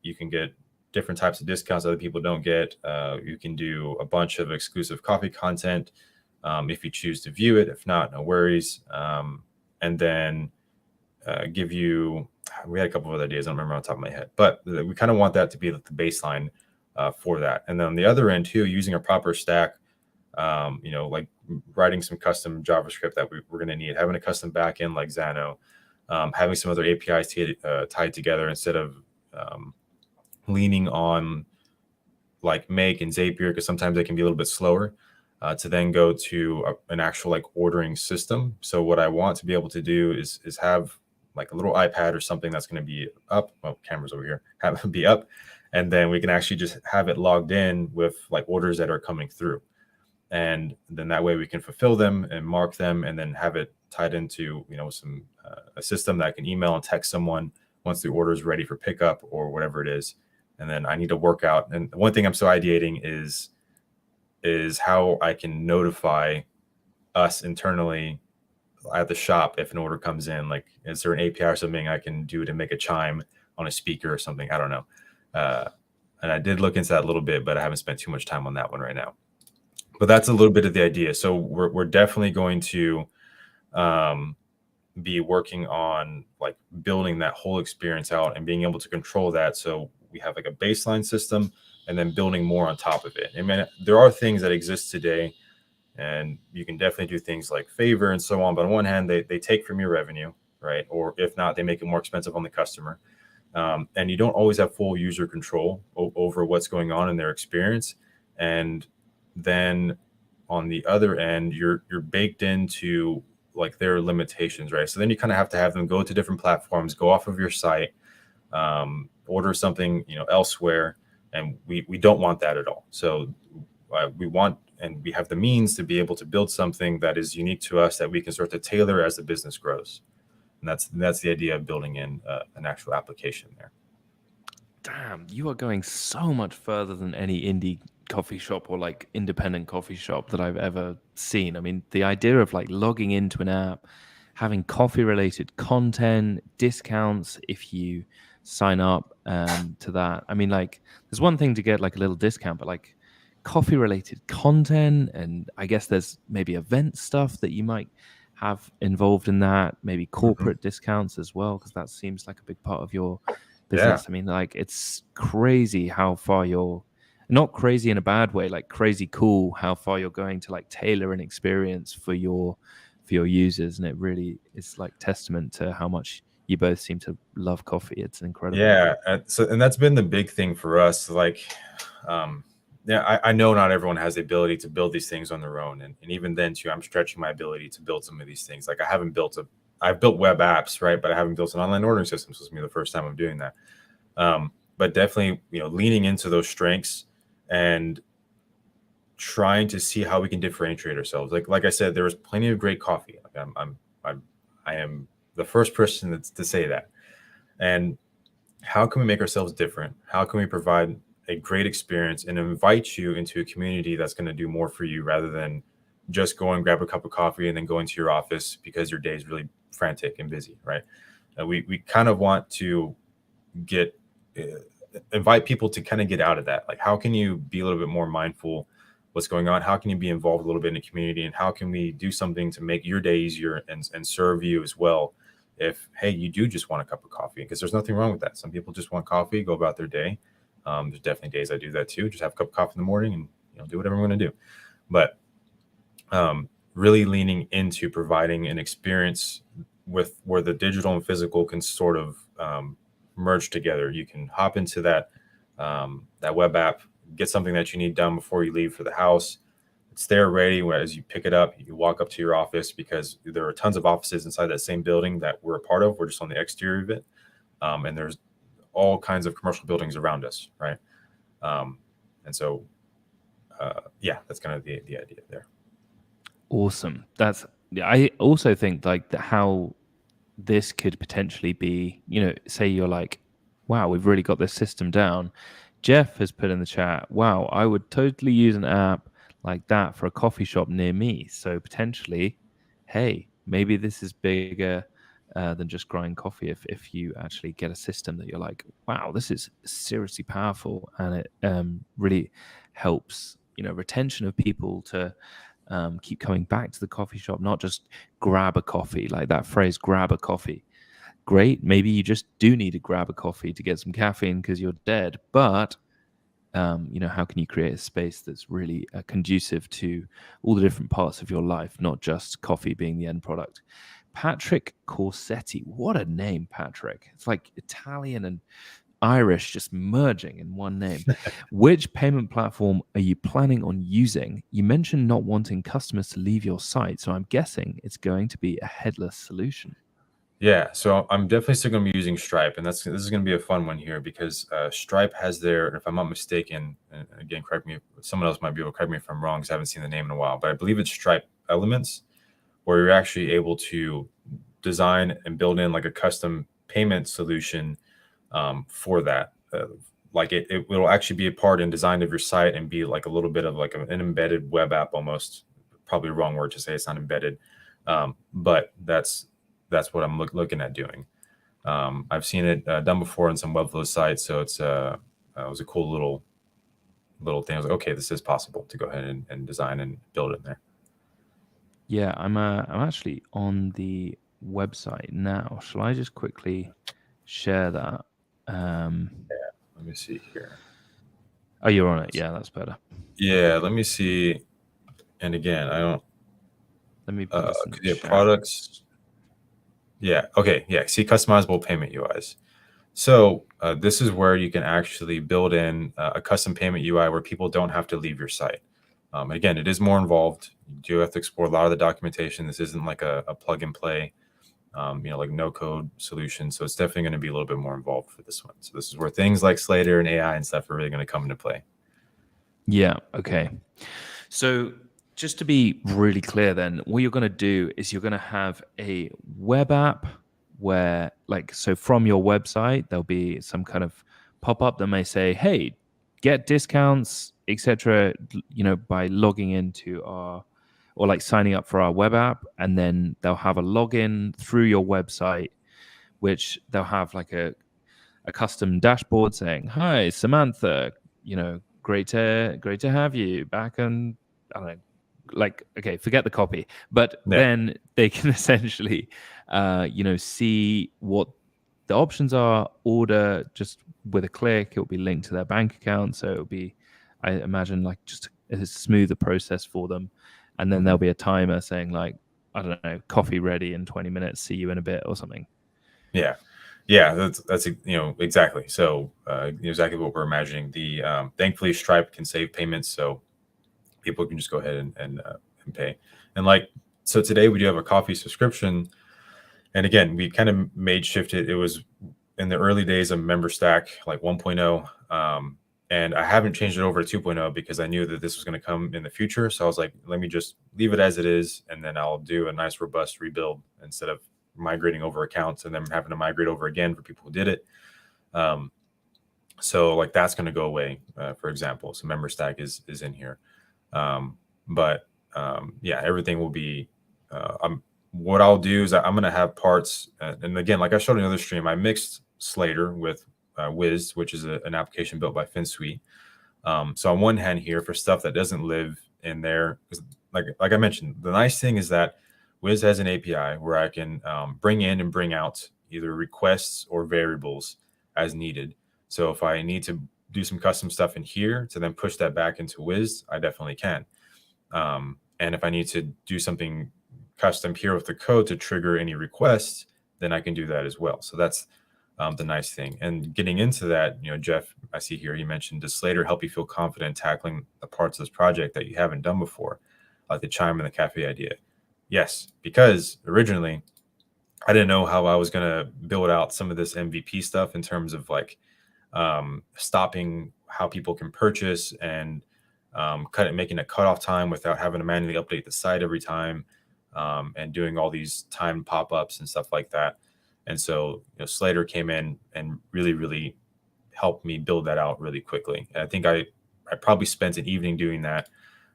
you can get different types of discounts other people don't get. You can do a bunch of exclusive coffee content if you choose to view it. If not, no worries. And then we had a couple of other ideas, I don't remember on the top of my head, but we kind of want that to be the baseline for that. And then on the other end too, using a proper stack, like writing some custom JavaScript that we're going to need, having a custom backend like Xano, having some other APIs tied together instead of leaning on like Make and Zapier, because sometimes they can be a little bit slower, to then go to an actual like ordering system. So what I want to be able to do is have like a little iPad or something that's going to be up. Well, camera's over here, have it be up. And then we can actually just have it logged in with like orders that are coming through. And then that way we can fulfill them and mark them, and then have it tied into, some a system that can email and text someone once the order is ready for pickup or whatever it is. And then I need to work out. And one thing I'm still ideating is how I can notify us internally at the shop if an order comes in. Like, is there an API or something I can do to make a chime on a speaker or something? I don't know. And I did look into that a little bit, but I haven't spent too much time on that one right now. But that's a little bit of the idea. So we're definitely going to be working on like building that whole experience out and being able to control that. So we have like a baseline system, and then building more on top of it. I mean, there are things that exist today, and you can definitely do things like favor and so on. But on one hand, they take from your revenue, right? Or if not, they make it more expensive on the customer. And you don't always have full user control over what's going on in their experience. And then on the other end, you're baked into like their limitations, right? So then you kind of have to have them go to different platforms, go off of your site, order something, elsewhere. And we don't want that at all. So we want, and we have the means to be able to build something that is unique to us, that we can start to tailor as the business grows. And that's the idea of building in an actual application there. Damn, you are going so much further than any indie coffee shop or like independent coffee shop that I've ever seen. I mean, the idea of like logging into an app, having coffee related content, discounts if you sign up to that. I mean, like, there's one thing to get like a little discount, but like coffee related content, and I guess there's maybe event stuff that you might have involved in that, maybe corporate discounts as well, because that seems like a big part of your business. I mean, like, it's crazy how far you're, not crazy in a bad way, like crazy cool how far you're going to like tailor an experience for your users. And it really is like testament to how much you both seem to love coffee. It's incredible. Yeah. And that's been the big thing for us. Like, I know not everyone has the ability to build these things on their own. And even then too, I'm stretching my ability to build some of these things. Like, I've built web apps, right? But I haven't built an online ordering system. So it's gonna be the first time I'm doing that. But definitely, leaning into those strengths and trying to see how we can differentiate ourselves. Like I said, there was plenty of great coffee. Like I am the first person to say that. And how can we make ourselves different? How can we provide a great experience and invite you into a community that's going to do more for you rather than just go and grab a cup of coffee and then go into your office because your day is really frantic and busy, right? We kind of want to get invite people to kind of get out of that. Like, how can you be a little bit more mindful what's going on? How can you be involved a little bit in the community? And how can we do something to make your day easier and serve you as well? If, hey, you do just want a cup of coffee, because there's nothing wrong with that. Some people just want coffee, go about their day. There's definitely days I do that too. Just have a cup of coffee in the morning and do whatever I'm going to do. But really leaning into providing an experience with where the digital and physical can sort of merge together. You can hop into that web app, get something that you need done before you leave for the house. It's there ready. As you pick it up, you walk up to your office, because there are tons of offices inside that same building that we're a part of. We're just on the exterior of it. And there's all kinds of commercial buildings around us, right? And so, yeah, that's kind of the idea there. Awesome. I also think like how this could potentially be, say you're like, wow, we've really got this system down. Jeff has put in the chat, wow, I would totally use an app like that for a coffee shop near me. So potentially, hey, maybe this is bigger than just grinding coffee. If you actually get a system that you're like, wow, this is seriously powerful, and it really helps, retention of people to keep coming back to the coffee shop, not just grab a coffee, like that phrase, grab a coffee. Great. Maybe you just do need to grab a coffee to get some caffeine because you're dead. But, how can you create a space that's really conducive to all the different parts of your life, not just coffee being the end product? Patrick Corsetti. What a name, Patrick. It's like Italian and Irish just merging in one name. Which payment platform are you planning on using? You mentioned not wanting customers to leave your site, so I'm guessing it's going to be a headless solution. Yeah, so I'm definitely still going to be using Stripe, and this is going to be a fun one here, because Stripe has their, if I'm not mistaken, and again, correct me, someone else might be able to correct me if I'm wrong, because I haven't seen the name in a while, but I believe it's Stripe Elements, where you're actually able to design and build in like a custom payment solution for that. Like it will actually be a part and design of your site and be like a little bit of like an embedded web app almost. Probably the wrong word to say, it's not embedded, but that's what I'm looking at doing. I've seen it done before on some Webflow sites, so it was a cool little thing. I was like, okay, this is possible to go ahead and design and build it in there. Yeah, I'm actually on the website now. Shall I just quickly share that? Yeah, let me see here. Oh, you're on it. Yeah, that's better. Yeah, let me see. And again, I don't. Let me put this in the chat. Products. Yeah. Okay. Yeah. See, customizable payment UIs. So this is where you can actually build in a custom payment UI where people don't have to leave your site. Again, it is more involved. You do have to explore a lot of the documentation. This isn't like a plug and play, like no code solution. So it's definitely going to be a little bit more involved for this one. So this is where things like Slater and AI and stuff are really going to come into play. Yeah. Okay. So just to be really clear then, what you're going to do is you're going to have a web app where, like, so from your website, there'll be some kind of pop-up that may say, hey, get discounts, etc., by logging into or like signing up for our web app. And then they'll have a login through your website, which they'll have like a custom dashboard saying, hi, Samantha, great to have you back. And I don't know, like, okay, forget the copy, but then they can essentially, see what the options are, order just with a click. It'll be linked to their bank account. So it'll be, I imagine, like just a smoother process for them. And then there'll be a timer saying like, I don't know, coffee ready in 20 minutes, see you in a bit or something. Yeah. Yeah, that's exactly. So exactly what we're imagining. The thankfully Stripe can save payments, so people can just go ahead and pay. And like, so today we do have a coffee subscription, and again, we kind of shifted. It was in the early days of MemberStack, like 1.0, and I haven't changed it over to 2.0 because I knew that this was going to come in the future. So I was like, let me just leave it as it is, and then I'll do a nice robust rebuild instead of migrating over accounts and then having to migrate over again for people who did it. Um, so like that's going to go away, for example. So member stack is in here. But yeah, everything will be. What I'll do is I'm going to have parts, and again, like I showed in another stream, I mixed Slater with Wiz, which is an application built by FinSuite. So on one hand, here for stuff that doesn't live in there, like I mentioned, the nice thing is that Wiz has an API where I can bring in and bring out either requests or variables as needed. So if I need to do some custom stuff in here to then push that back into Wiz, I definitely can. And if I need to do something custom here with the code to trigger any requests, then I can do that as well. So that's the nice thing. And getting into that, Jeff, I see here, you mentioned, does Slater help you feel confident tackling the parts of this project that you haven't done before, like the chime and the cafe idea? Yes, because originally I didn't know how I was going to build out some of this MVP stuff in terms of like stopping how people can purchase and making a cutoff time without having to manually update the site every time, and doing all these time pop-ups and stuff like that. And so Slater came in and really, really helped me build that out really quickly. And I think I probably spent an evening doing that.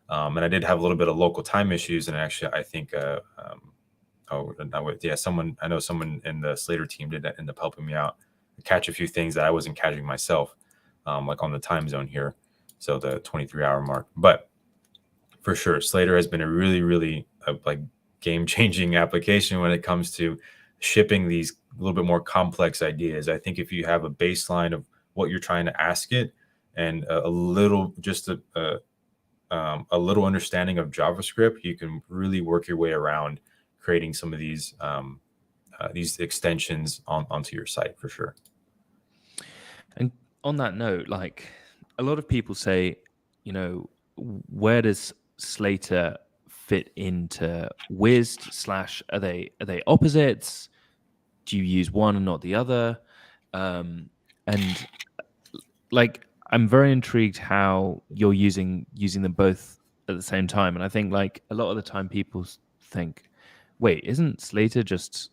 And I did have a little bit of local time issues. And actually, I think, I know someone in the Slater team did end up helping me out, catch a few things that I wasn't catching myself, like on the time zone here. So the 23-hour mark. But for sure, Slater has been a really, really like game-changing application when it comes to shipping these a little bit more complex ideas. I think if you have a baseline of what you're trying to ask it and a little understanding of JavaScript, you can really work your way around creating some of these extensions onto your site for sure. And on that note, like a lot of people say, where does Slater fit into Wiz / are they opposites? Do you use one and not the other? And like I'm very intrigued how you're using them both at the same time. And I think like a lot of the time people think, wait, isn't Slater just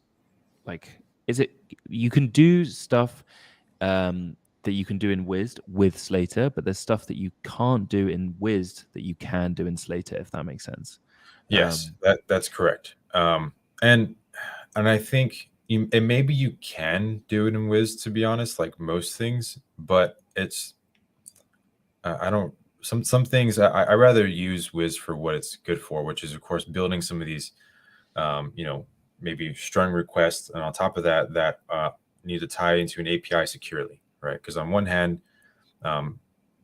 like, is it, you can do stuff that you can do in Wiz with Slater, but there's stuff that you can't do in Wiz that you can do in Slater, if that makes sense. Yes, that's correct. And I think maybe you can do it in Wiz, to be honest, like most things, but it's I don't some things I rather use Wiz for what it's good for, which is of course building some of these maybe strung requests, and on top of that need to tie into an API securely, right? Because on one hand,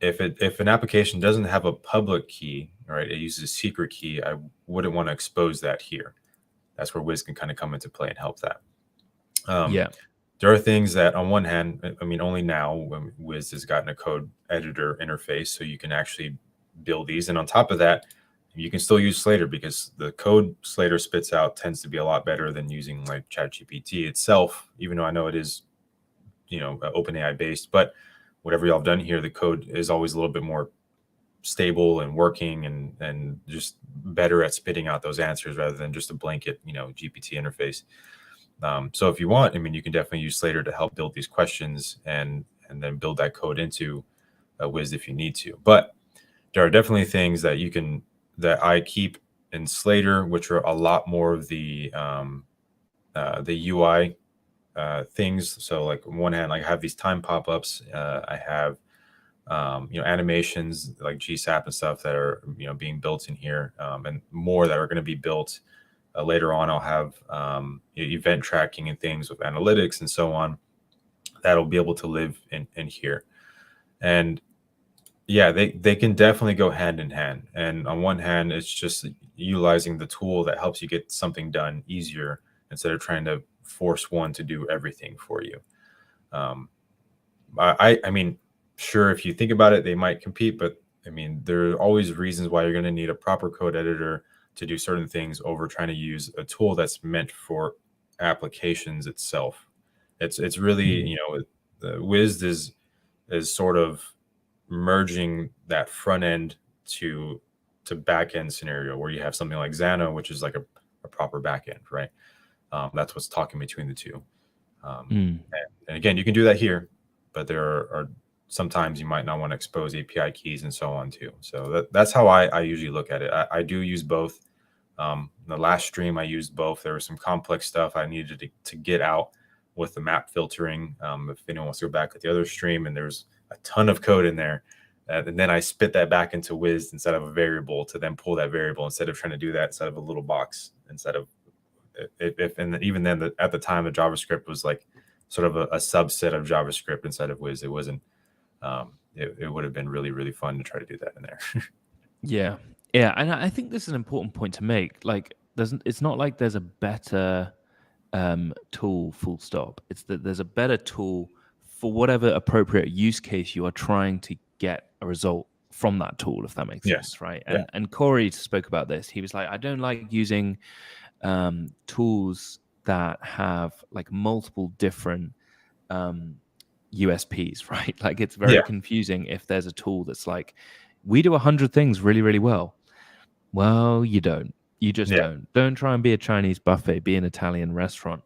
if an application doesn't have a public key, right, it uses a secret key, I wouldn't want to expose that here. That's where Wiz can kind of come into play and help that. There are things that on one hand, I mean, only now when Wiz has gotten a code editor interface, so you can actually build these. And on top of that, you can still use Slater because the code Slater spits out tends to be a lot better than using like ChatGPT itself, even though I know it is, OpenAI based, but whatever y'all have done here, the code is always a little bit more stable and working and just better at spitting out those answers rather than just a blanket, GPT interface. So if you want, I mean, you can definitely use Slater to help build these questions and then build that code into Wiz if you need to. But there are definitely things that I keep in Slater, which are a lot more of the UI things. So like on one hand, like I have these time pop-ups. I have animations like GSAP and stuff that are being built in here, and more that are going to be built later on. I'll have event tracking and things with analytics and so on that'll be able to live in here. And yeah, they can definitely go hand in hand. And on one hand, it's just utilizing the tool that helps you get something done easier instead of trying to force one to do everything for you. I mean, sure, if you think about it, they might compete, but I mean, there are always reasons why you're going to need a proper code editor to do certain things over trying to use a tool that's meant for applications itself. It's really, the Wiz is sort of merging that front end to back end scenario where you have something like Xano, which is like a proper back end, right? That's what's talking between the two. And again, you can do that here, but there are sometimes you might not want to expose API keys and so on too. So that's how I usually look at it. I do use both. The last stream I used both. There was some complex stuff I needed to get out with the map filtering. If anyone wants to go back at the other stream, and there's a ton of code in there. And then I spit that back into Wiz instead of a variable to then pull that variable instead of trying to do that inside of a little box instead of and even then at the time the JavaScript was like sort of a subset of JavaScript inside of Wiz. It wasn't it would have been really, really fun to try to do that in there. Yeah. Yeah. And I think this is an important point to make. Like, it's not like there's a better tool, full stop. It's that there's a better tool for whatever appropriate use case you are trying to get a result from that tool, if that makes sense, right? And Corey spoke about this. He was like, I don't like using tools that have like multiple different USPs, right? Like it's very confusing if there's a tool that's like, we do 100 things really, really well. Well, you don't. You just don't. Don't try and be a Chinese buffet, be an Italian restaurant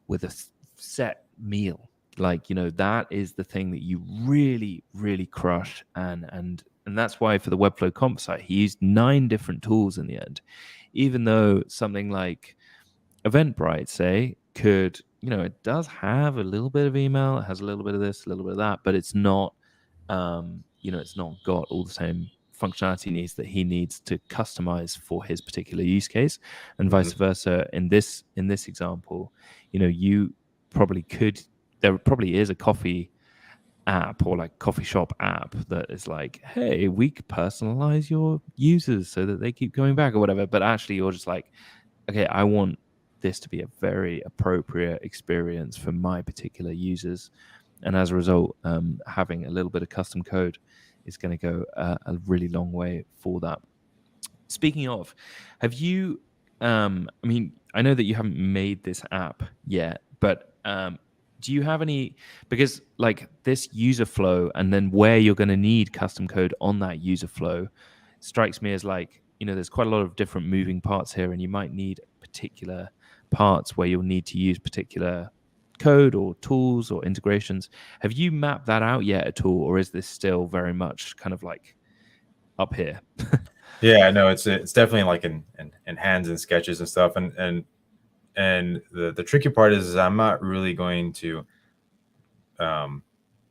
with a set meal. Like, you know, that is the thing that you really, really crush. And that's why for the Webflow comp site, he used 9 different tools in the end. Even though something like Eventbrite, say, could, you know, it does have a little bit of email, it has a little bit of this, a little bit of that, but it's not, you know, it's not got all the same functionality needs that he needs to customize for his particular use case, and vice versa. In this example, you know, you probably could, there probably is a coffee app or like coffee shop app that is like, hey, we could personalize your users so that they keep coming back or whatever. But actually you're just like, okay, I want this to be a very appropriate experience for my particular users. And as a result, having a little bit of custom code is going to go a really long way for that. Speaking of, have you, I mean, I know that you haven't made this app yet, but do you have any, because like this user flow and then where you're going to need custom code on that user flow strikes me as like, you know, there's quite a lot of different moving parts here, and you might need particular parts where you'll need to use particular code or tools or integrations. Have you mapped that out yet at all, or is this still very much kind of like up here? Yeah, no, it's definitely like in hands and sketches and stuff, and the tricky part is I'm not really going to,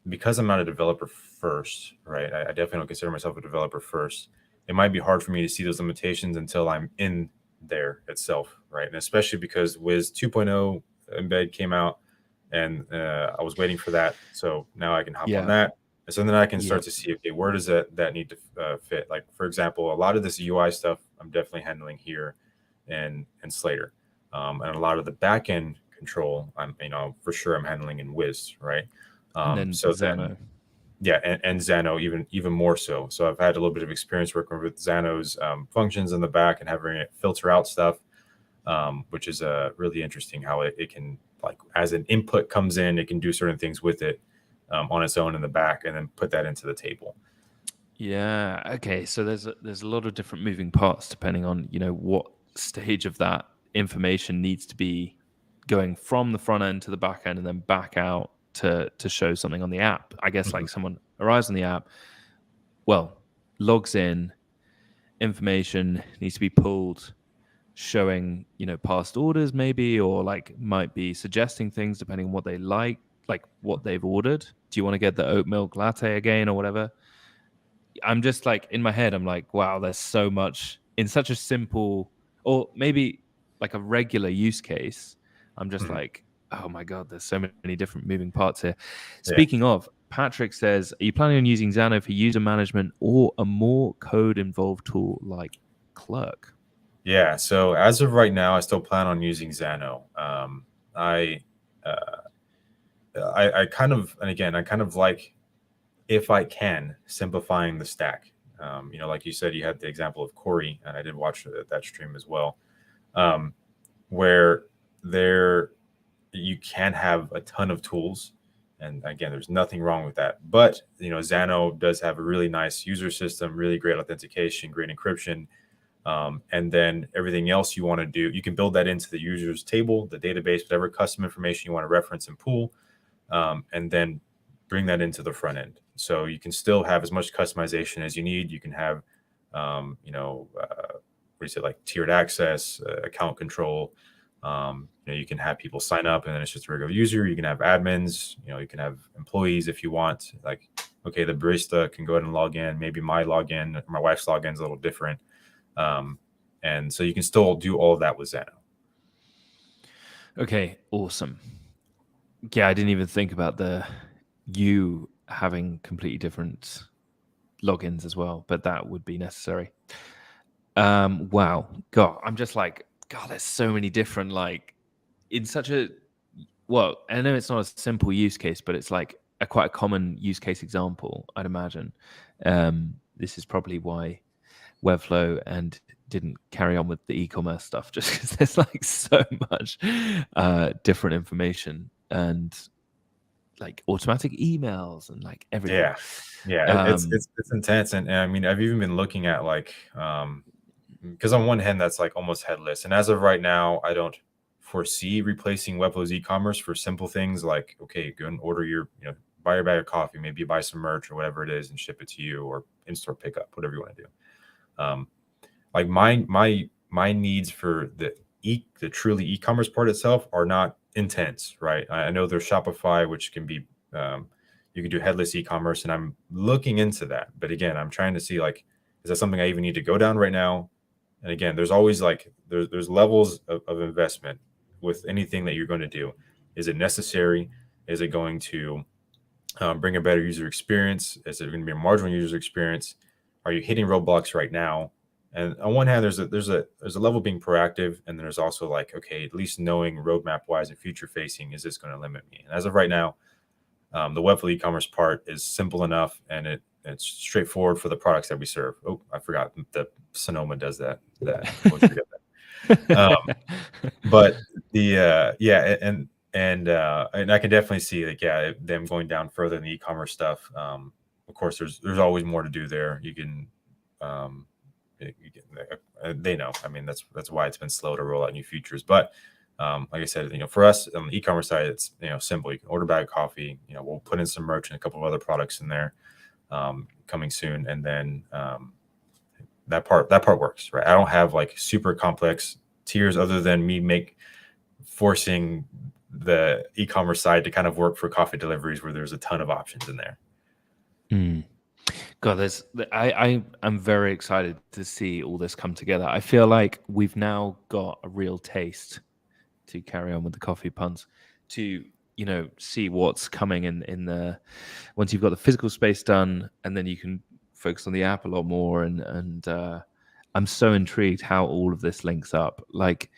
because I'm not a developer first, right? I definitely don't consider myself a developer first. It might be hard for me to see those limitations until I'm in there itself, right? And especially because Wiz 2.0 embed came out, and I was waiting for that, so now I can hop on that, and so then I can start to see, okay, where does that need to fit? Like, for example, a lot of this UI stuff I'm definitely handling here in Slater, and a lot of the backend control I'm for sure I'm handling in Wiz, right? And then so Xano. then and Xano even more so. So I've had a little bit of experience working with Xano's functions in the back and having it filter out stuff, which is really interesting how it can, like, as an input comes in, it can do certain things with it on its own in the back, and then put that into the table. Yeah. Okay. So there's a lot of different moving parts depending on, you know, what stage of that information needs to be going from the front end to the back end and then back out to show something on the app. I guess like someone arrives on the app, well, logs in, information needs to be pulled, showing, you know, past orders maybe, or like might be suggesting things depending on what they like what they've ordered. Do you want to get the oat milk latte again or whatever? I'm just like, in my head, I'm like, wow, there's so much in such a simple, or maybe like a regular use case. I'm just like, oh my God, there's so many different moving parts here. Speaking of, Patrick says, are you planning on using Xano for user management or a more code involved tool like Clerk? Yeah, so as of right now, I still plan on using Xano. I kind of, and again, I kind of like, if I can, simplifying the stack. You know, like you said, you had the example of Corey, and I did watch that stream as well, where you can have a ton of tools. And again, there's nothing wrong with that. But, you know, Xano does have a really nice user system, really great authentication, great encryption. And then everything else you want to do, you can build that into the user's table, the database, whatever custom information you want to reference and pull. And then bring that into the front end. So you can still have as much customization as you need. You can have, what do you say, like tiered access, account control. You can have people sign up and then it's just a regular user. You can have admins, you can have employees if you want. Like, okay, the barista can go ahead and log in. Maybe my login, my wife's login is a little different. And so you can still do all of that with Xano. Okay, awesome. Yeah, I didn't even think about you having completely different logins as well, but that would be necessary. Wow. God, I'm just like, God, there's so many different, like, in such a, well, I know it's not a simple use case, but it's like quite a common use case example, I'd imagine. This is probably why Webflow and didn't carry on with the e-commerce stuff, just because there's like so much different information and like automatic emails and like everything. It's intense. And I mean, I've even been looking at like, because on one hand, that's like almost headless. And as of right now, I don't foresee replacing Webflow's e-commerce for simple things like, okay, go and order your, buy your bag of coffee, maybe you buy some merch or whatever it is and ship it to you, or in-store pickup, whatever you want to do. Like my needs for the truly e-commerce part itself are not intense, right? I know there's Shopify, which can be, you can do headless e-commerce, and I'm looking into that. But again, I'm trying to see, like, is that something I even need to go down right now? And again, there's always like, there's levels of investment with anything that you're going to do. Is it necessary? Is it going to bring a better user experience? Is it going to be a marginal user experience? Are you hitting roadblocks right now? And on one hand, there's a level being proactive, and there's also like, okay, at least knowing roadmap wise and future facing, is this going to limit me? And as of right now, the Webflow e-commerce part is simple enough, and it's straightforward for the products that we serve. Oh, I forgot that Sonoma does that. But and I can definitely see, like, them going down further in the e-commerce stuff. Of course, there's always more to do there. You can, they know. I mean, that's why it's been slow to roll out new features. But like I said, for us on the e-commerce side, it's simple. You can order a bag of coffee. We'll put in some merch and a couple of other products in there coming soon, and then that part works, right? I don't have like super complex tiers other than me forcing the e-commerce side to kind of work for coffee deliveries where there's a ton of options in there. God, I'm very excited to see all this come together. I feel like we've now got a real taste, to carry on with the coffee puns, to see what's coming in the, once you've got the physical space done, and then you can focus on the app a lot more. And I'm so intrigued how all of this links up. Like,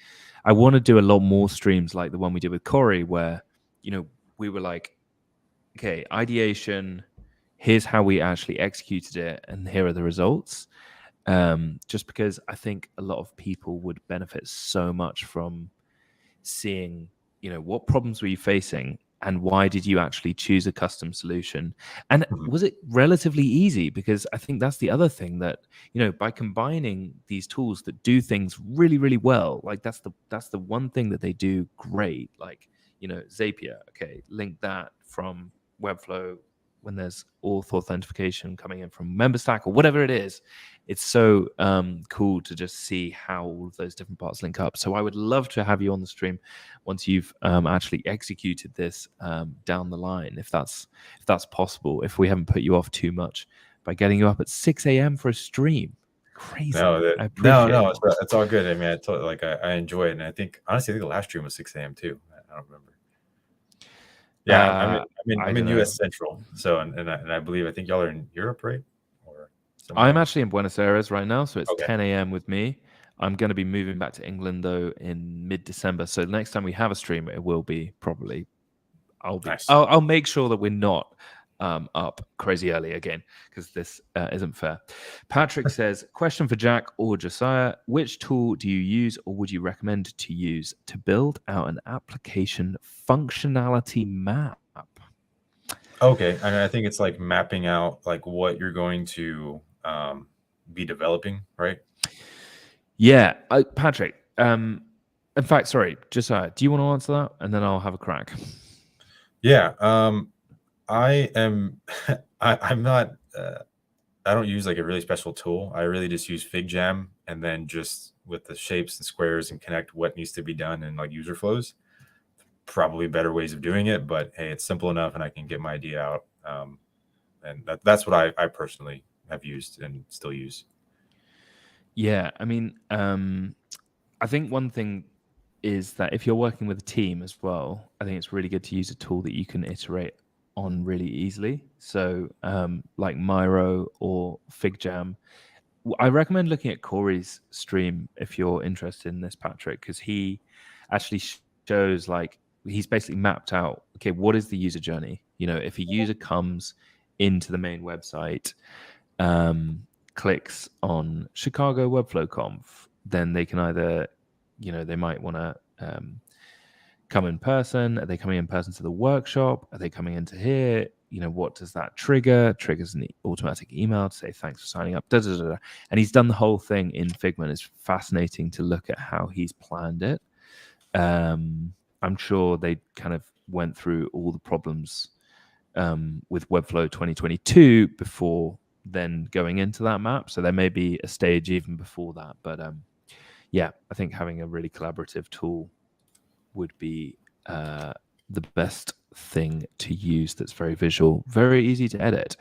I want to do a lot more streams like the one we did with Corey, where we were like, okay, ideation, here's how we actually executed it, and here are the results. Just because I think a lot of people would benefit so much from seeing, what problems were you facing, and why did you actually choose a custom solution, and was it relatively easy? Because I think that's the other thing, that by combining these tools that do things really, really well, like that's the one thing that they do great, like Zapier, okay, link that from Webflow when there's auth authentication coming in from MemberStack or whatever it is. It's so cool to just see how all of those different parts link up. So I would love to have you on the stream once you've actually executed this down the line, if that's possible, if we haven't put you off too much by getting you up at 6 a.m. for a stream. Crazy. No, it's all good. I mean, I enjoy it, and I think honestly, the last stream was 6 a.m. too. I don't remember. Yeah, I'm in U.S. Central, so and I believe, I think y'all are in Europe, right? Or I'm actually in Buenos Aires right now, so it's 10 a.m. with me. I'm going to be moving back to England though in mid-December, so the next time we have a stream, it will be probably. I'll make sure that we're not up crazy early again, because this isn't fair. Patrick says, question for Jack or Josiah: which tool do you use or would you recommend to use to build out an application functionality map? Okay, and I think it's like mapping out like what you're going to be developing, right? Yeah, Patrick. In fact, sorry, Josiah, do you want to answer that, and then I'll have a crack? Yeah. I am I'm not I don't use like a really special tool. I really just use FigJam and then just with the shapes and squares and connect what needs to be done in like user flows. Probably better ways of doing it, but hey, it's simple enough and I can get my idea out. And that's what I personally have used and still use. Yeah, I mean, I think one thing is that if you're working with a team as well, I think it's really good to use a tool that you can iterate on really easily. So, like Miro or FigJam. I recommend looking at Corey's stream if you're interested in this, Patrick, because he actually shows like he's basically mapped out, okay, what is the user journey? You know, if a user comes into the main website, clicks on Chicago Webflow Conf, then they can either, you know, they might want to come in person. Are they coming in person to the workshop? Are they coming into here? You know, what does that trigger? Triggers an automatic email to say thanks for signing up. Da, da, da, da. And he's done the whole thing in Figma. It's fascinating to look at how he's planned it. I'm sure they kind of went through all the problems with Webflow 2022 before then going into that map. So there may be a stage even before that. But yeah, I think having a really collaborative tool would be the best thing to use that's very visual, very easy to edit.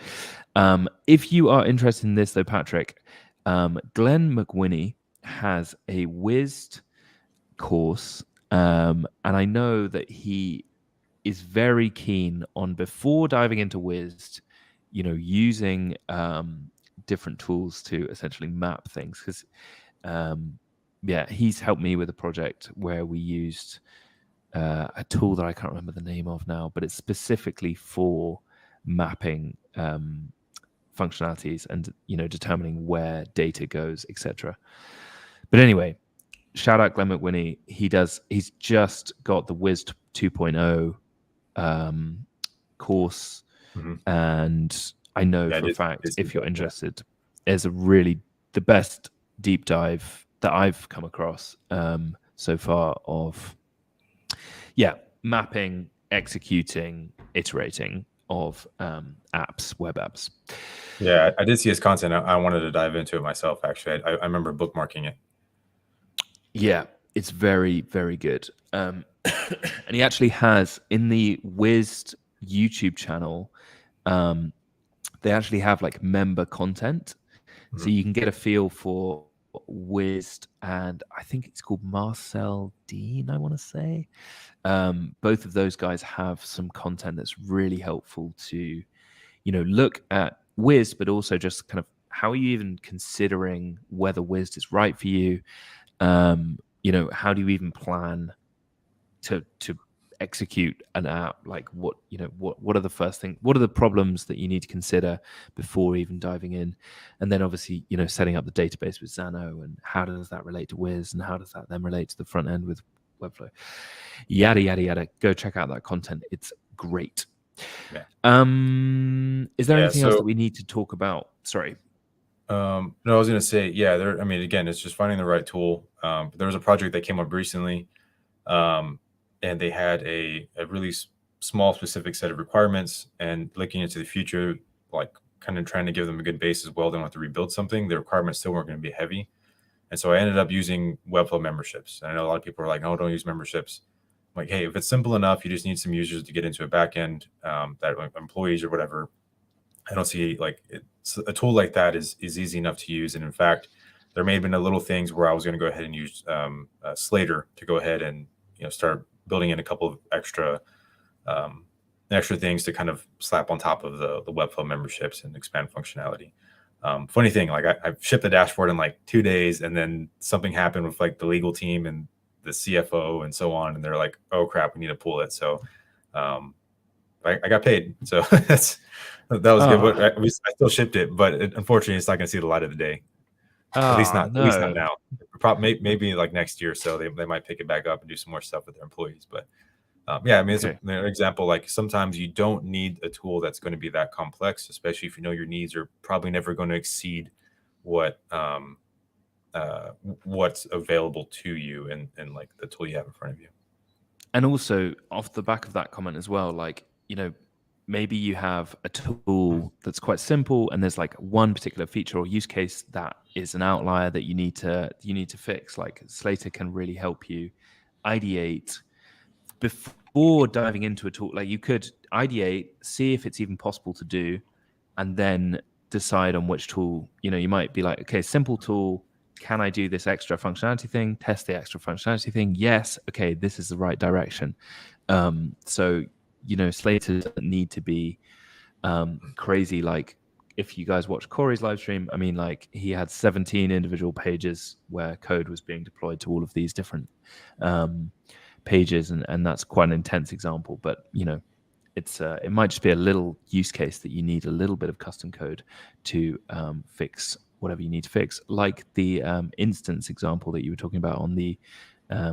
If you are interested in this, though, Patrick, Glenn McWhinney has a Wiz course, and I know that he is very keen on, before diving into Wiz, you know, using different tools to essentially map things. Because, yeah, he's helped me with a project where we used a tool that I can't remember the name of now, but it's specifically for mapping functionalities and, you know, determining where data goes, etc. But anyway, shout out Glenn McWhinney. He's just got the Wiz 2.0 course, and I know for a fact, if you're interested, there's the best deep dive that I've come across so far of mapping, executing, iterating of apps, web apps. Yeah, I did see his content. I wanted to dive into it myself, actually. I remember bookmarking it. Yeah, it's very, very good. And he actually has, in the Wiz YouTube channel, they actually have like member content. So you can get a feel for Wiz, and I think it's called Marcel Dean, I want to say. Both of those guys have some content that's really helpful to, you know, look at Wiz, but also just kind of how are you even considering whether Wiz is right for you? You know, how do you even plan to execute an app? Like what are the first thing, what are the problems that you need to consider before even diving in? And then obviously, you know, setting up the database with Xano, and how does that relate to Wiz, and how does that then relate to the front end with Webflow? Yada yada yada. Go check out that content. It's great. Yeah. Is there anything else that we need to talk about? Sorry. No, I was going to say, yeah, I mean, again, it's just finding the right tool. There was a project that came up recently, and they had a really small specific set of requirements, and looking into the future, like kind of trying to give them a good base as well. They don't have to rebuild something. The requirements still weren't going to be heavy. And so I ended up using Webflow memberships. And I know a lot of people are like, no, don't use memberships. I'm like, hey, if it's simple enough, you just need some users to get into a backend, that like employees or whatever. I don't see like a tool like that is easy enough to use. And in fact, there may have been a little things where I was going to go ahead and use Slater to go ahead and, you know, start building in a couple of extra things to kind of slap on top of the Webflow memberships and expand functionality. Funny thing, like I shipped the dashboard in like 2 days, and then something happened with like the legal team and the CFO and so on, and they're like, "Oh crap, we need to pull it." So I got paid, so that was good. But I still shipped it, but unfortunately, it's not going to see the light of the day. At least not now. Probably maybe like next year, so they might pick it back up and do some more stuff with their employees. But yeah, I mean, it's an example. Like sometimes you don't need a tool that's going to be that complex, especially if you know your needs are probably never going to exceed what's available to you and like the tool you have in front of you. And also off the back of that comment as well, like, you know, maybe you have a tool that's quite simple, and there's like one particular feature or use case that is an outlier that you need to fix. Like Slater can really help you ideate before diving into a tool. Like you could ideate, see if it's even possible to do, and then decide on which tool. You might be like, okay, simple tool, can I do this extra functionality thing? Test the extra functionality thing. Yes. Okay, this is the right direction. So Slater doesn't need to be crazy. Like if you guys watch Corey's live stream, I mean, like he had 17 individual pages where code was being deployed to all of these different pages, and that's quite an intense example. But it might just be a little use case that you need a little bit of custom code to fix whatever you need to fix, like the instance example that you were talking about on the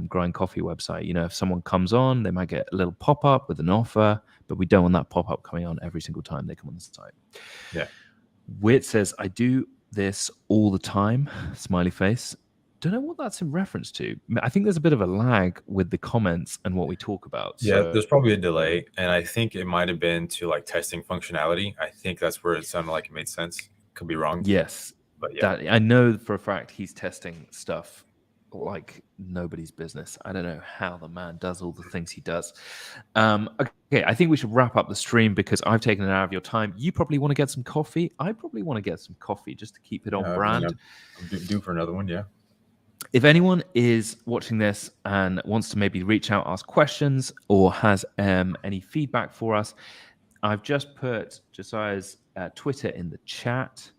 Grind Coffee website. If someone comes on, they might get a little pop-up with an offer, but we don't want that pop-up coming on every single time they come on the site. Yeah. Wit says, I do this all the time, smiley face. Don't know what that's in reference to. I think there's a bit of a lag with the comments and what we talk about. Yeah, So, there's probably a delay, and I think it might have been to like testing functionality. I think that's where it sounded like it made sense. Could be wrong. yes, but yeah, that I know for a fact he's testing stuff like nobody's business. I don't know how the man does all the things he does. Okay, I think we should wrap up the stream because I've taken it out of your time. You probably want to get some coffee. I probably want to get some coffee just to keep it on brand. I'm due for another one. Yeah. If anyone is watching this and wants to maybe reach out, ask questions, or has any feedback for us, I've just put Josiah's Twitter in the chat.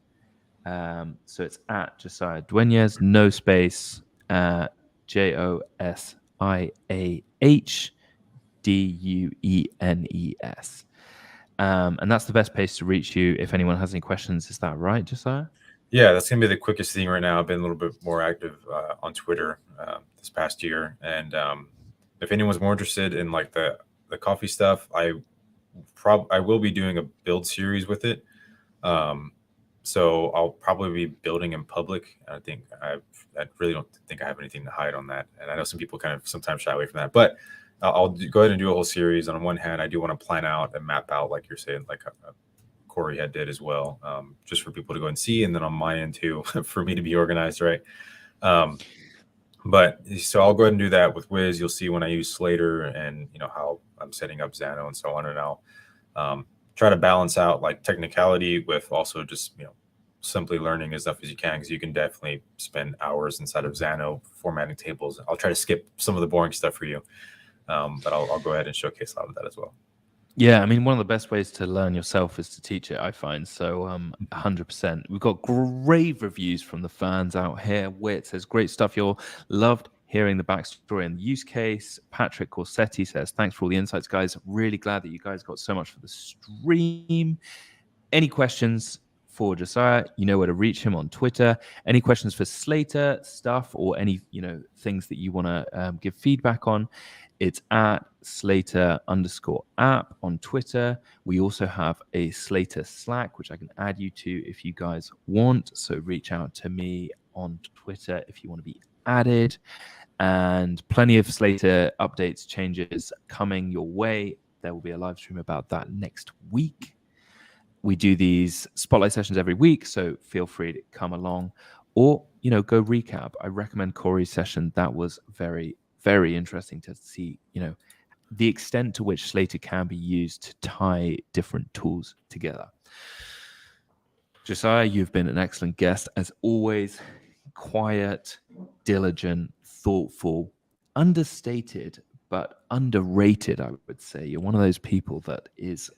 So it's at Josiah Dueñes, no space, JOSIAH DUENES. And that's the best place to reach you if anyone has any questions. Is that right, Josiah? Yeah, that's going to be the quickest thing right now. I've been a little bit more active on Twitter this past year. And if anyone's more interested in like the coffee stuff, I will be doing a build series with it. So I'll probably be building in public. I really don't think I have anything to hide on that. And I know some people kind of sometimes shy away from that, but I'll go ahead and do a whole series. On one hand, I do want to plan out and map out, like you're saying, like Corey had did as well, just for people to go and see. And then on my end too, for me to be organized, right? But so I'll go ahead and do that with Wiz. You'll see when I use Slater and how I'm setting up Xano and so on. And I'll try to balance out like technicality with also just simply learning as much as you can, because you can definitely spend hours inside of Xano formatting tables. I'll try to skip some of the boring stuff for you, but I'll go ahead and showcase a lot of that as well. Yeah, I mean, one of the best ways to learn yourself is to teach it, I find. So 100%. We've got great reviews from the fans out here. Wit says, great stuff. You'll loved hearing the backstory and the use case. Patrick Corsetti says, thanks for all the insights, guys. Really glad that you guys got so much for the stream. Any questions for Josiah? You know where to reach him on Twitter. Any questions for Slater stuff or any things that you want to give feedback on? It's at Slater_app on Twitter. We also have a Slater Slack, which I can add you to if you guys want. So reach out to me on Twitter if you want to be added. And plenty of Slater updates, changes coming your way. There will be a live stream about that next week. We do these spotlight sessions every week, so feel free to come along or, go recap. I recommend Corey's session. That was very, very interesting to see, the extent to which Slater can be used to tie different tools together. Josiah, you've been an excellent guest as always. Quiet, diligent, thoughtful, understated, but underrated, I would say. You're one of those people that is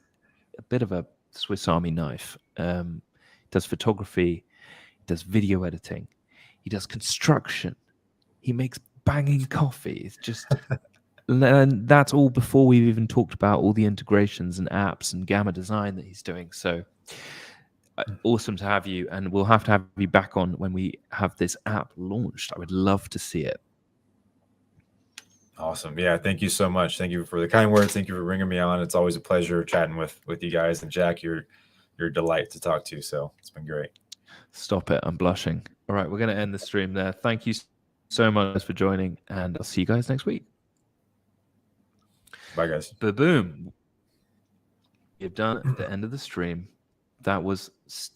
a bit of a Swiss Army knife. Does photography, does video editing, he does construction, he makes banging coffee. It's just, and that's all before we've even talked about all the integrations and apps and gamma design that he's doing. So awesome to have you, and we'll have to have you back on when we have this app launched. I would love to see it. Awesome. Yeah, thank you so much. Thank you for the kind words. Thank you for bringing me on. It's always a pleasure chatting with you guys. And Jack, you're a delight to talk to. So it's been great. Stop it. I'm blushing. All right, we're going to end the stream there. Thank you so much for joining, and I'll see you guys next week. Bye, guys. Ba-boom. you've done at the end of the stream, that was